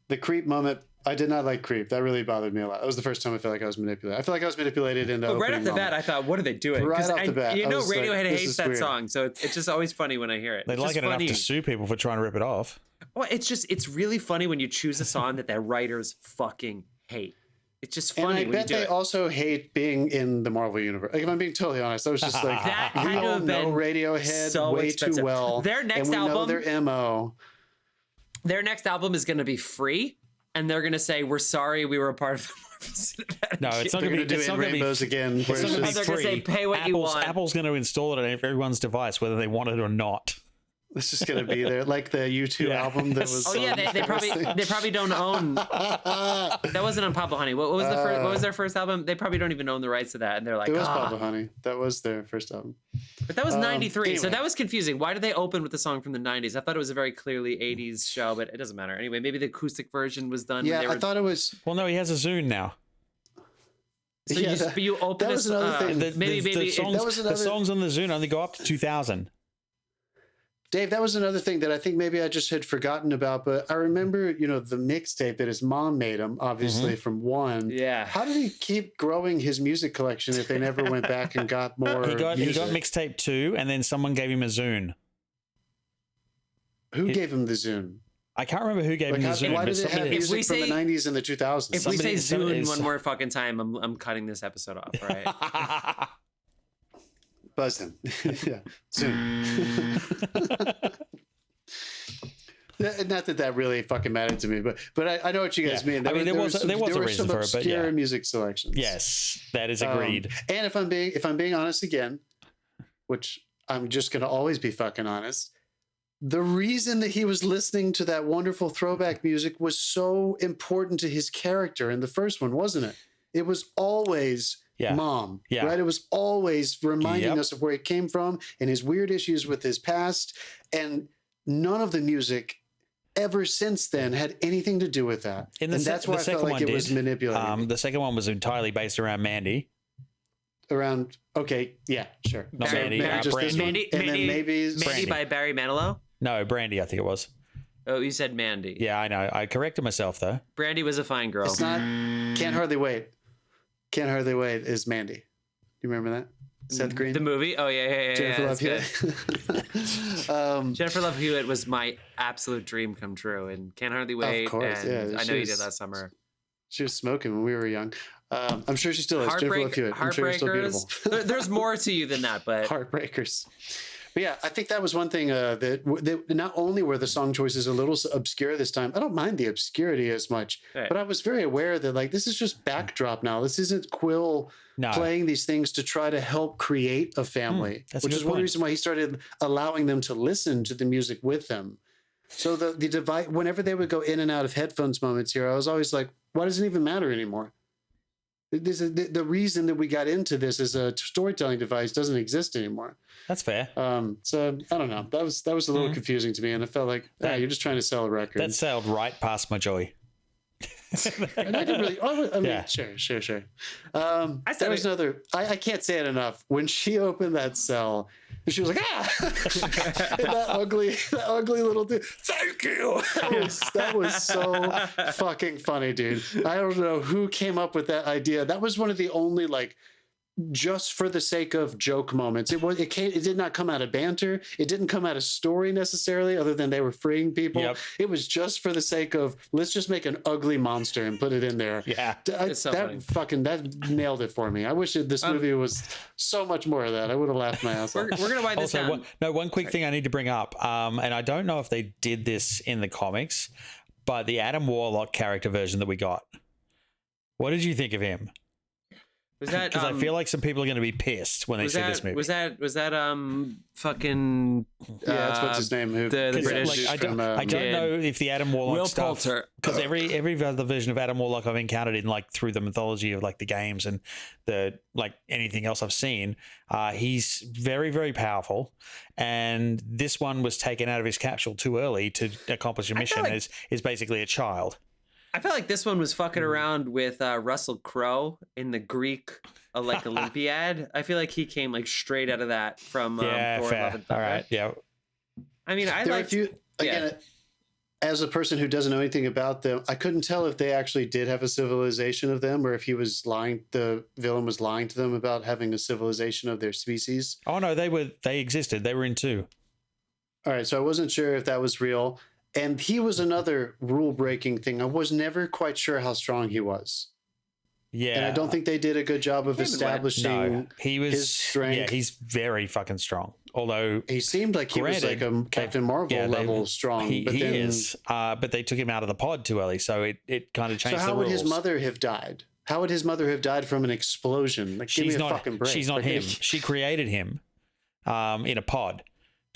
The Creep moment. I did not like Creep. That really bothered me a lot. That was the first time I felt like I was manipulated. I feel like I was manipulated into right off the bat, I thought, what are they doing? Right off the bat. You know, Radiohead hates that weird. song, so it's just always funny when I hear it. They like it enough to sue people for trying to rip it off. Well, it's really funny when you choose a song that their writers fucking hate. It's just funny. And I bet they also hate being in the Marvel universe. Like, if I'm being totally honest, I was just like, that we all know Radiohead so way expensive. too well. Their next and we album, know their MO. Their next album is going to be free. And they're gonna say, "We're sorry, we were a part of the Marvel Cinematic." No, it's not gonna be. It's not gonna be rainbows again. It's not gonna be they're free. Gonna say, "Pay what you want." Apple's gonna install it on everyone's device, whether they want it or not. It's just gonna be there, like the U2 album that was. Oh yeah, they probably don't own. That wasn't on Pablo Honey. What was their first album? They probably don't even own the rights to that, and they're like, it was Pablo Honey. That was their first album. But that was '93, anyway. So that was confusing. Why did they open with the song from the '90s? I thought it was a very clearly '80s show, but it doesn't matter. Anyway, maybe the acoustic version was done. Yeah, I thought it was. Well, no, he has a Zune now. So you open this. That was another thing. The songs on the Zune only go up to 2000. Dave, that was another thing that I think maybe I just had forgotten about, but I remember, the mixtape that his mom made him, obviously from one. Yeah. How did he keep growing his music collection if they never went back and got more? He got mixtape 2, and then someone gave him a Zune. Who gave him the Zune? I can't remember who gave him the Zune. Why does it have music from the 90s and the 2000s? If we say Zune one more fucking time, I'm cutting this episode off, right? Buzz him. Yeah, soon. Not that really fucking mattered to me, but I know what you guys mean. There was a reason for it, but obscure music selections. Yes, that is agreed. And if I'm being honest again, which I'm just gonna always be fucking honest, the reason that he was listening to that wonderful throwback music was so important to his character in the first one, wasn't it? It was always mom, right? It was always reminding us of where he came from and his weird issues with his past. And none of the music ever since then had anything to do with that. And that's why I felt like it was manipulated. The second one was entirely based around Mandy. Okay, yeah, sure. Not Mandy. Mandy by Barry Manilow? No, Brandy, I think it was. Oh, you said Mandy. Yeah, I know. I corrected myself, though. Brandy was a fine girl. It's not Can't Hardly Wait. Can't Hardly Wait is Mandy. You remember that? Seth Green? The movie? Oh, yeah. Jennifer Love Hewitt. Jennifer Love Hewitt was my absolute dream come true. And Can't Hardly Wait. Of course, and I know you did that summer. She was smoking when we were young. I'm sure she still is. Jennifer Love Hewitt. I'm sure she's still beautiful. There's more to you than that, but... Heartbreakers. But yeah, I think that was one thing that not only were the song choices a little obscure this time, I don't mind the obscurity as much, but I was very aware that this is just backdrop now. This isn't Quill playing these things to try to help create a family, which is one reason why he started allowing them to listen to the music with them. So the device, whenever they would go in and out of headphones moments here, I was always like, why does it even matter anymore? The reason that we got into this as a storytelling device doesn't exist anymore. That's fair. So I don't know. That was a little confusing to me, and I felt like you're just trying to sell a record. That sailed right past my joy. And I didn't really. I mean, sure. There was another. I can't say it enough. When she opened that cell, she was like, that ugly little dude. Thank you. That was so fucking funny, dude. I don't know who came up with that idea. That was one of the only just for the sake of joke moments. It did not come out of banter. It didn't come out of story necessarily, other than they were freeing people. Yep. It was just for the sake of, let's just make an ugly monster and put it in there. Yeah. That nailed it for me. I wish this movie was so much more of that. I would have laughed my ass off. We're gonna wind this down. One quick thing I need to bring up, and I don't know if they did this in the comics, but the Adam Warlock character version that we got. What did you think of him? Was that because I feel like some people are going to be pissed when they see this movie. Was that fucking that's what's his name? The British. I don't know if the Adam Warlock Will stuff, Poulter. because every other version of Adam Warlock I've encountered in like through the mythology of like the games and the like anything else I've seen, he's very, very powerful, and this one was taken out of his capsule too early to accomplish a mission. Is basically a child. I feel like this one was fucking around with Russel Crowe in the Greek Olympiad. I feel like he came like straight out of that from Thor: Love and Thunder. All right, yeah. I mean, as a person who doesn't know anything about them, I couldn't tell if they actually did have a civilization of them, or if he was lying. The villain was lying to them about having a civilization of their species. Oh no, they existed. They were in 2. All right, so I wasn't sure if that was real. And he was another rule-breaking thing. I was never quite sure how strong he was. Yeah. And I don't think they did a good job of establishing his strength. Yeah, he's very fucking strong. Although he seemed like he was like a Captain Marvel level strong. He is. But they took him out of the pod too early, so it kind of changed the rules. So how would his mother have died? How would his mother have died from an explosion? Like, give me a fucking break. She's not him. She created him in a pod.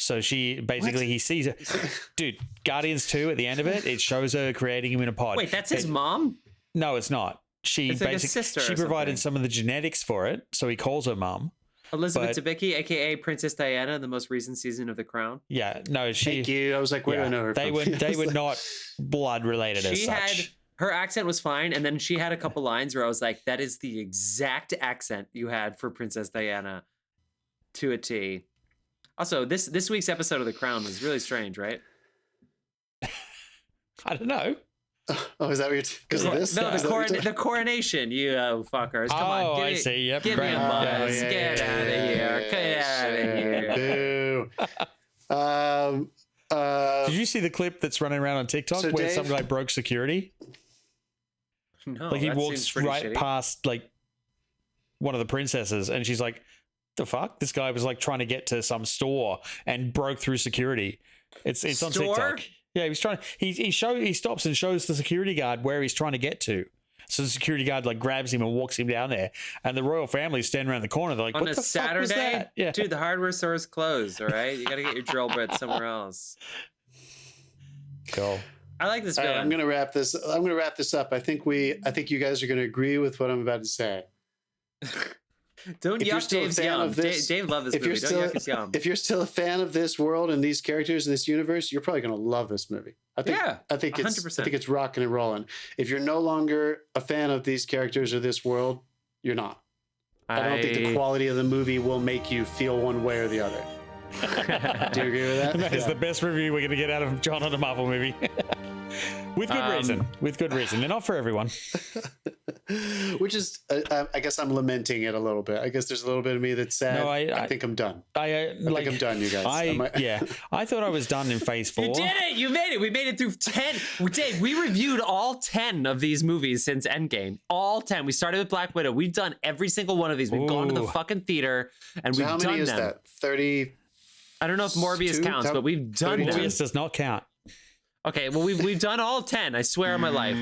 So she basically, he sees it. Dude, Guardians 2 at the end of it, it shows her creating him in a pod. Wait, that's his mom? No, it's not. It's like a sister. She provided some of the genetics for it, so he calls her mom. Elizabeth Debicki, aka Princess Diana, in the most recent season of The Crown. Yeah, no, Thank you. I was like, where do I know her from? They were not blood related as such. Her accent was fine, and then she had a couple lines where I was like, that is the exact accent you had for Princess Diana to a T. Also, this week's episode of The Crown was really strange, right? I don't know. Oh, is that what because of this? No, the coronation, you fuckers. Come on. I see. Yep. Give me a buzz. Get out of here. Get out of here. Did you see the clip that's running around on TikTok where some guy broke security? No, like he walks right past like one of the princesses, and she's like, "The fuck!" This guy was like trying to get to some store and broke through security. It's on TikTok. Yeah, he was trying. He stops and shows the security guard where he's trying to get to. So the security guard like grabs him and walks him down there, and the royal family standing around the corner. They're like, on "What the Saturday? fuck was that?" Yeah, dude, the hardware store is closed. All right, you got to get your drill bit somewhere else. Cool. I like this film. Right, I'm gonna wrap this up. I think you guys are gonna agree with what I'm about to say. Don't yuck Dave's yum. Dave loved this movie. Don't yuck his yum. If you're still a fan of this world and these characters in this universe, you're probably going to love this movie. I think 100%. I think it's rocking and rolling. If you're no longer a fan of these characters or this world, you're not. I don't think the quality of the movie will make you feel one way or the other. Do you agree with that? That is the best review we're going to get out of John on a Marvel movie. With good reason. With good reason. They're not for everyone. Which is, I guess I'm lamenting it a little bit. I guess there's a little bit of me that's sad. No, I think I'm done. I think I'm done, you guys. I thought I was done in phase 4. You did it. You made it. We made it through 10. Dave, we reviewed all 10 of these movies since Endgame. All 10. We started with Black Widow. We've done every single one of these. We've gone to the fucking theater and we've done them. How many is that? 30? I don't know if Morbius counts, but we've done them. Morbius does not count. Okay, well we've done all 10. I swear on my life.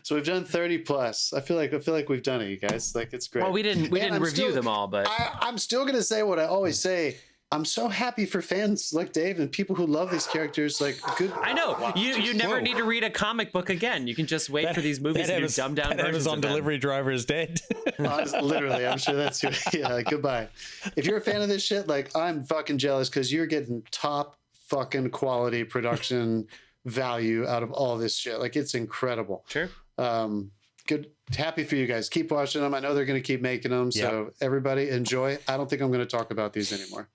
So we've done 30 plus. I feel like we've done it, you guys. Like, it's great. Well, we didn't review them all, but I'm still gonna say what I always say. I'm so happy for fans like Dave and people who love these characters. Like, good. I know you never need to read a comic book again. You can just wait for these movies to do dumbed down versions. Amazon delivery driver is dead. Literally, I'm sure that's yeah. Goodbye. If you're a fan of this shit, like, I'm fucking jealous because you're getting top fucking quality production value out of all this shit. Like, it's incredible. Sure. Good. Happy for you guys. Keep watching them. I know they're going to keep making them. So everybody enjoy. I don't think I'm going to talk about these anymore.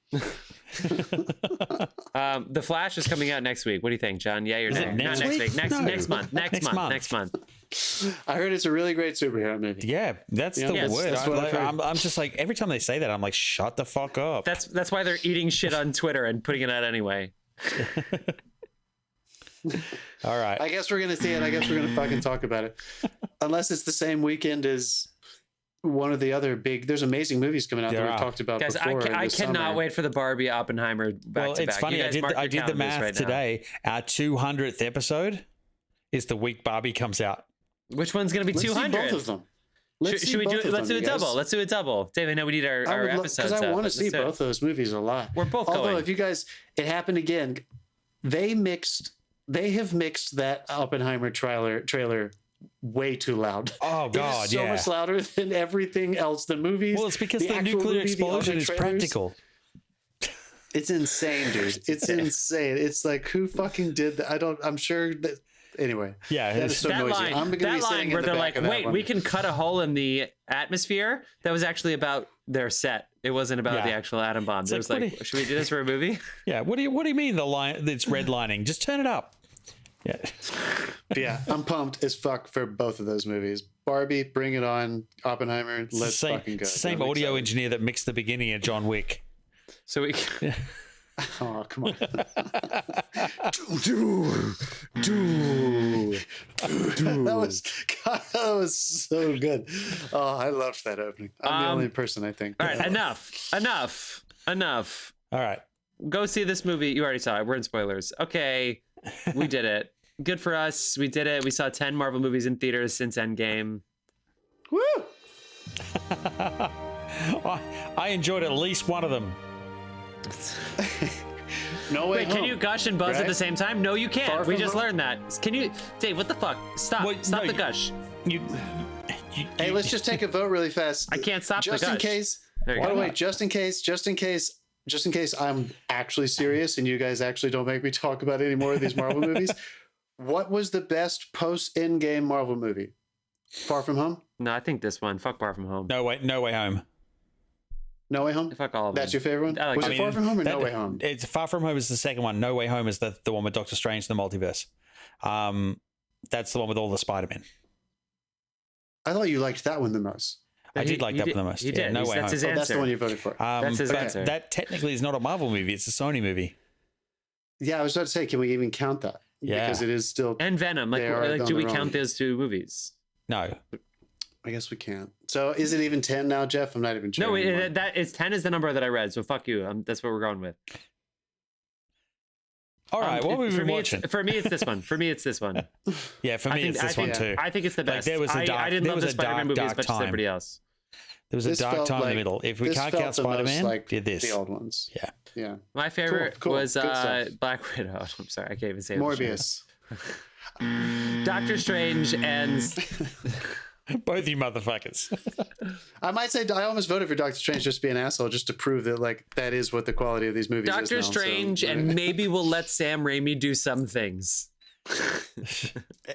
The Flash is coming out next week. What do you think, John? Yeah or nay? Not next week. Next month. Next month. I heard it's a really great superhero movie. Yeah, that's the word. That's what I'm just like, every time they say that, I'm like, shut the fuck up. That's why they're eating shit on Twitter and putting it out anyway. All right. I guess we're gonna see it. I guess we're gonna fucking talk about it, unless it's the same weekend as one of the other big. There's amazing movies coming out that we've talked about guys, before. I cannot wait for the Barbie Oppenheimer back to it's back. funny. I did the math today. Our 200th episode is the week Barbie comes out. Which one's gonna be 200? Both of them. Should we do it? Let's do a double. Let's do a double. David, no, we need our episodes. Because I want to see both those movies a lot. We're both Although, going. if you guys, it happened again. They have mixed that Oppenheimer trailer way too loud. Oh God, so much louder than everything else. The movies. Well, it's because the nuclear explosion is practical. It's insane, dude. It's insane. It's like, who fucking did that? I'm sure that. Anyway, yeah, that is so noisy. I'm gonna be line where they're like, "Wait, we can cut a hole in the atmosphere." That was actually about their set. It wasn't about the actual atom bomb. It was like, should we do this for a movie? Yeah. What do you mean the line? It's redlining. Just turn it up. Yeah. Yeah, I'm pumped as fuck for both of those movies. Barbie, bring it on. Oppenheimer, let's fucking go. Same audio engineer that mixed the beginning of John Wick. So we. Oh, come on. that was so good. Oh, I loved that opening. I'm the only person, I think. All right, enough. All right. Go see this movie. You already saw it. We're in spoilers. Okay, we did it. Good for us. We did it. We saw 10 Marvel movies in theaters since Endgame. Woo! I enjoyed at least one of them. No way. Wait, can you gush and buzz at the same time? No, you can't. We just learned that. Can you, Dave? What the fuck? Stop! Stop the gush. Hey, let's just take a vote really fast. I can't stop the gush. Just in case. By the way, just in case I'm actually serious and you guys actually don't make me talk about any more of these Marvel movies. What was the best post-Endgame Marvel movie? Far From Home? No, I think this one. Fuck Far From Home. No Way Home. No Way Home? Fuck all of them. That's your favorite one? Was it Far From Home or No Way Home? It's Far From Home is the second one. No Way Home is the one with Doctor Strange in the multiverse. That's the one with all the Spider-Man. I thought you liked that one the most. I did like that one the most. You did. No Way Home. His that's the one you voted for. That's his answer. That technically is not a Marvel movie. It's a Sony movie. Yeah, I was about to say, can we even count that? Yeah. Because it is still... And Venom. Like do we count those two movies? No. I guess we can't. So is it even 10 now, Jeff? I'm not even sure. No, that is 10 is the number that I read. So fuck you. That's what we're going with. All right. What have we been watching? For me, it's this one. Yeah, for me, it's this one too. I think it's the best. Like, there was a dark, I didn't love the Spider-Man movie as much as time. everybody else. There was a dark time in the middle. If we can't count Spider-Man, did this. The old ones. Yeah. Yeah. My favorite Cool. was Black Widow. I'm sorry. I can't even say it. Morbius. Doctor Strange and... Both you motherfuckers. I might say I almost voted for Doctor Strange just to be an asshole, just to prove that like that is what the quality of these movies is now. Doctor Strange, and maybe we'll let Sam Raimi do some things.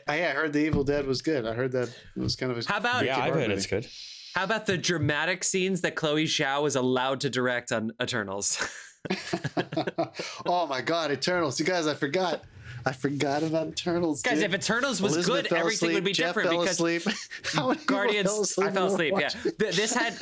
I heard The Evil Dead was good. I heard that it was kind of a... How about... Yeah, I've heard it's good. How about the dramatic scenes that Chloe Zhao was allowed to direct on Eternals? Oh my God, Eternals. You guys, I forgot about Eternals. Guys, dude. if Eternals was Elizabeth good, everything would be Jeff different fell because asleep. How many Guardians. I fell asleep. Yeah, watching? this had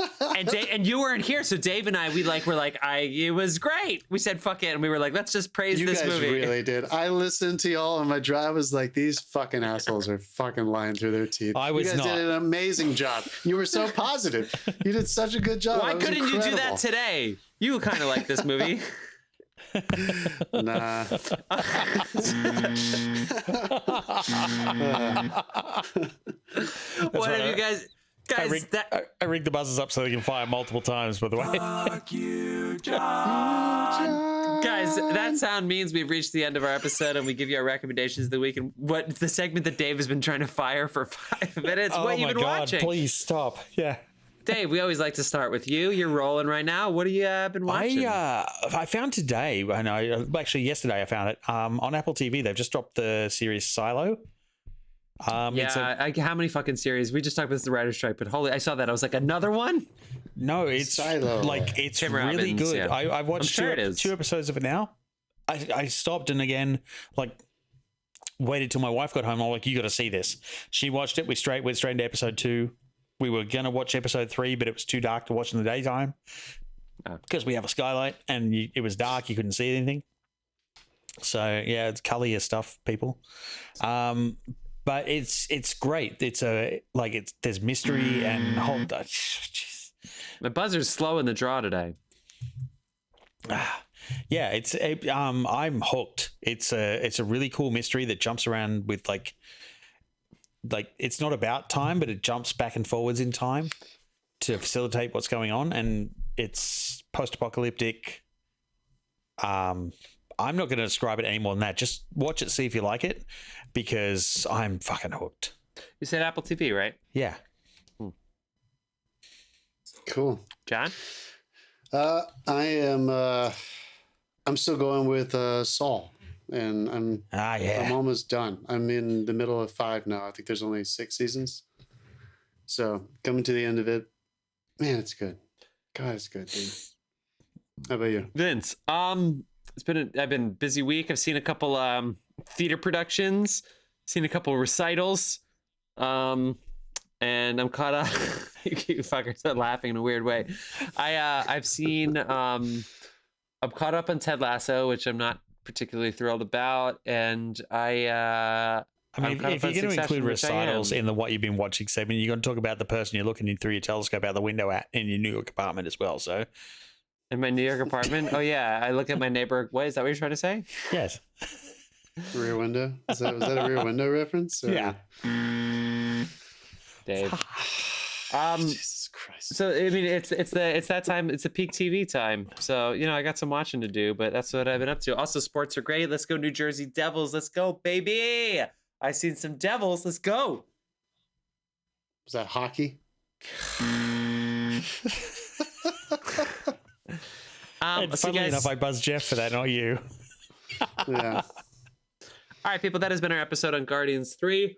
and you weren't here, so Dave and I were like, it was great. We said fuck it, and we were like, let's just praise this movie. You guys really did. I listened to y'all on my drive. I was like, these fucking assholes are fucking lying through their teeth. I was You guys not. did an amazing job. You were so positive. You did such a good job. Why couldn't you do that today? You kind of like this movie. Nah. What have you guys? I rigged the buzzers up so they can fire multiple times, by the way. Fuck you, John. Guys, that sound means we've reached the end of our episode and we give you our recommendations of the week and what the segment that Dave has been trying to fire for 5 minutes. What you've been watching? Please stop. Yeah. Dave, we always like to start with you. You're rolling right now. What have you been watching? I found today, actually yesterday I found it, on Apple TV. They've just dropped the series Silo. How many fucking series? We just talked about the writer's strike, but holy, I saw that. I was like, another one? No, it's Silo. Like, it's Tim really Robbins, good. yeah. I've watched I'm sure it is. 2 episodes of it now. I stopped, and again, like, waited till my wife got home. I'm like, you got to see this. She watched it. We went straight into episode 2. We were going to watch episode 3, but it was too dark to watch in the daytime because we have a skylight and it was dark. You couldn't see anything. So yeah, it's color stuff, people. But it's great. There's mystery and My buzzer's slow in the draw today. Yeah, I'm hooked. It's a really cool mystery that jumps around with like it's not about time, but it jumps back and forwards in time to facilitate what's going on, and it's post-apocalyptic. I'm not going to describe it any more than that. Just watch it, see if you like it, because I'm fucking hooked. You said Apple TV, right? Yeah. Cool. John? I'm still going with Saul, and I'm almost done. I'm in the middle of 5 now. I think there's only 6 seasons, so coming to the end of it. Man, it's good. God, it's good, dude. How about you, Vince? I've been a busy week. I've seen a couple theater productions, seen a couple recitals, and I'm caught up. You fuckers are laughing in a weird way. I've seen. I'm caught up on Ted Lasso, which I'm not particularly thrilled about, and I mean, if you're going to include recitals in the what you've been watching segment, you're going to talk about the person you're looking through your telescope out the window at in your New York apartment as well. So, in my New York apartment, oh yeah, I look at my neighbor. What is that? What you're trying to say? Yes. Rear Window. Was that a Rear Window reference? Or? Yeah. Dave. Jesus Christ. So I mean, it's that time. It's a peak TV time. So I got some watching to do, but that's what I've been up to. Also, sports are great. Let's go New Jersey Devils. Let's go, baby. I seen some Devils. Let's go. Was that hockey? Funnily enough, I buzzed Jeff for that, not you. Yeah. All right, people. That has been our episode on Guardians 3.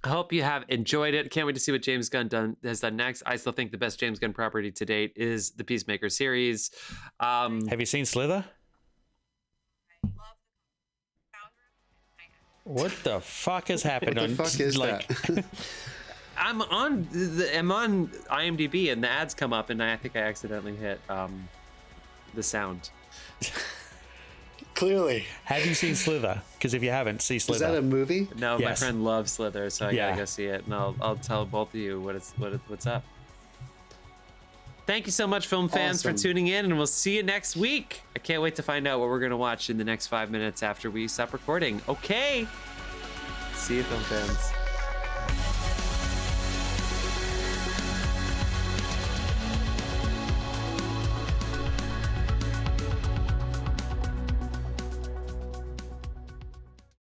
I hope you have enjoyed it. Can't wait to see what James Gunn has done next. I still think the best James Gunn property to date is the Peacemaker series. Have you seen Slither? What the fuck has happened? What the fuck is that? I'm on IMDb and the ads come up, and I think I accidentally hit the sound. Clearly. Have you seen Slither? Because if you haven't, see Slither. Is that a movie? No, Yes. My friend loves Slither, so I gotta go see it, and I'll tell both of you what's up. Thank you so much, film fans, for tuning in, and we'll see you next week. I can't wait to find out what we're gonna watch in the next 5 minutes after we stop recording. Okay. See you, film fans.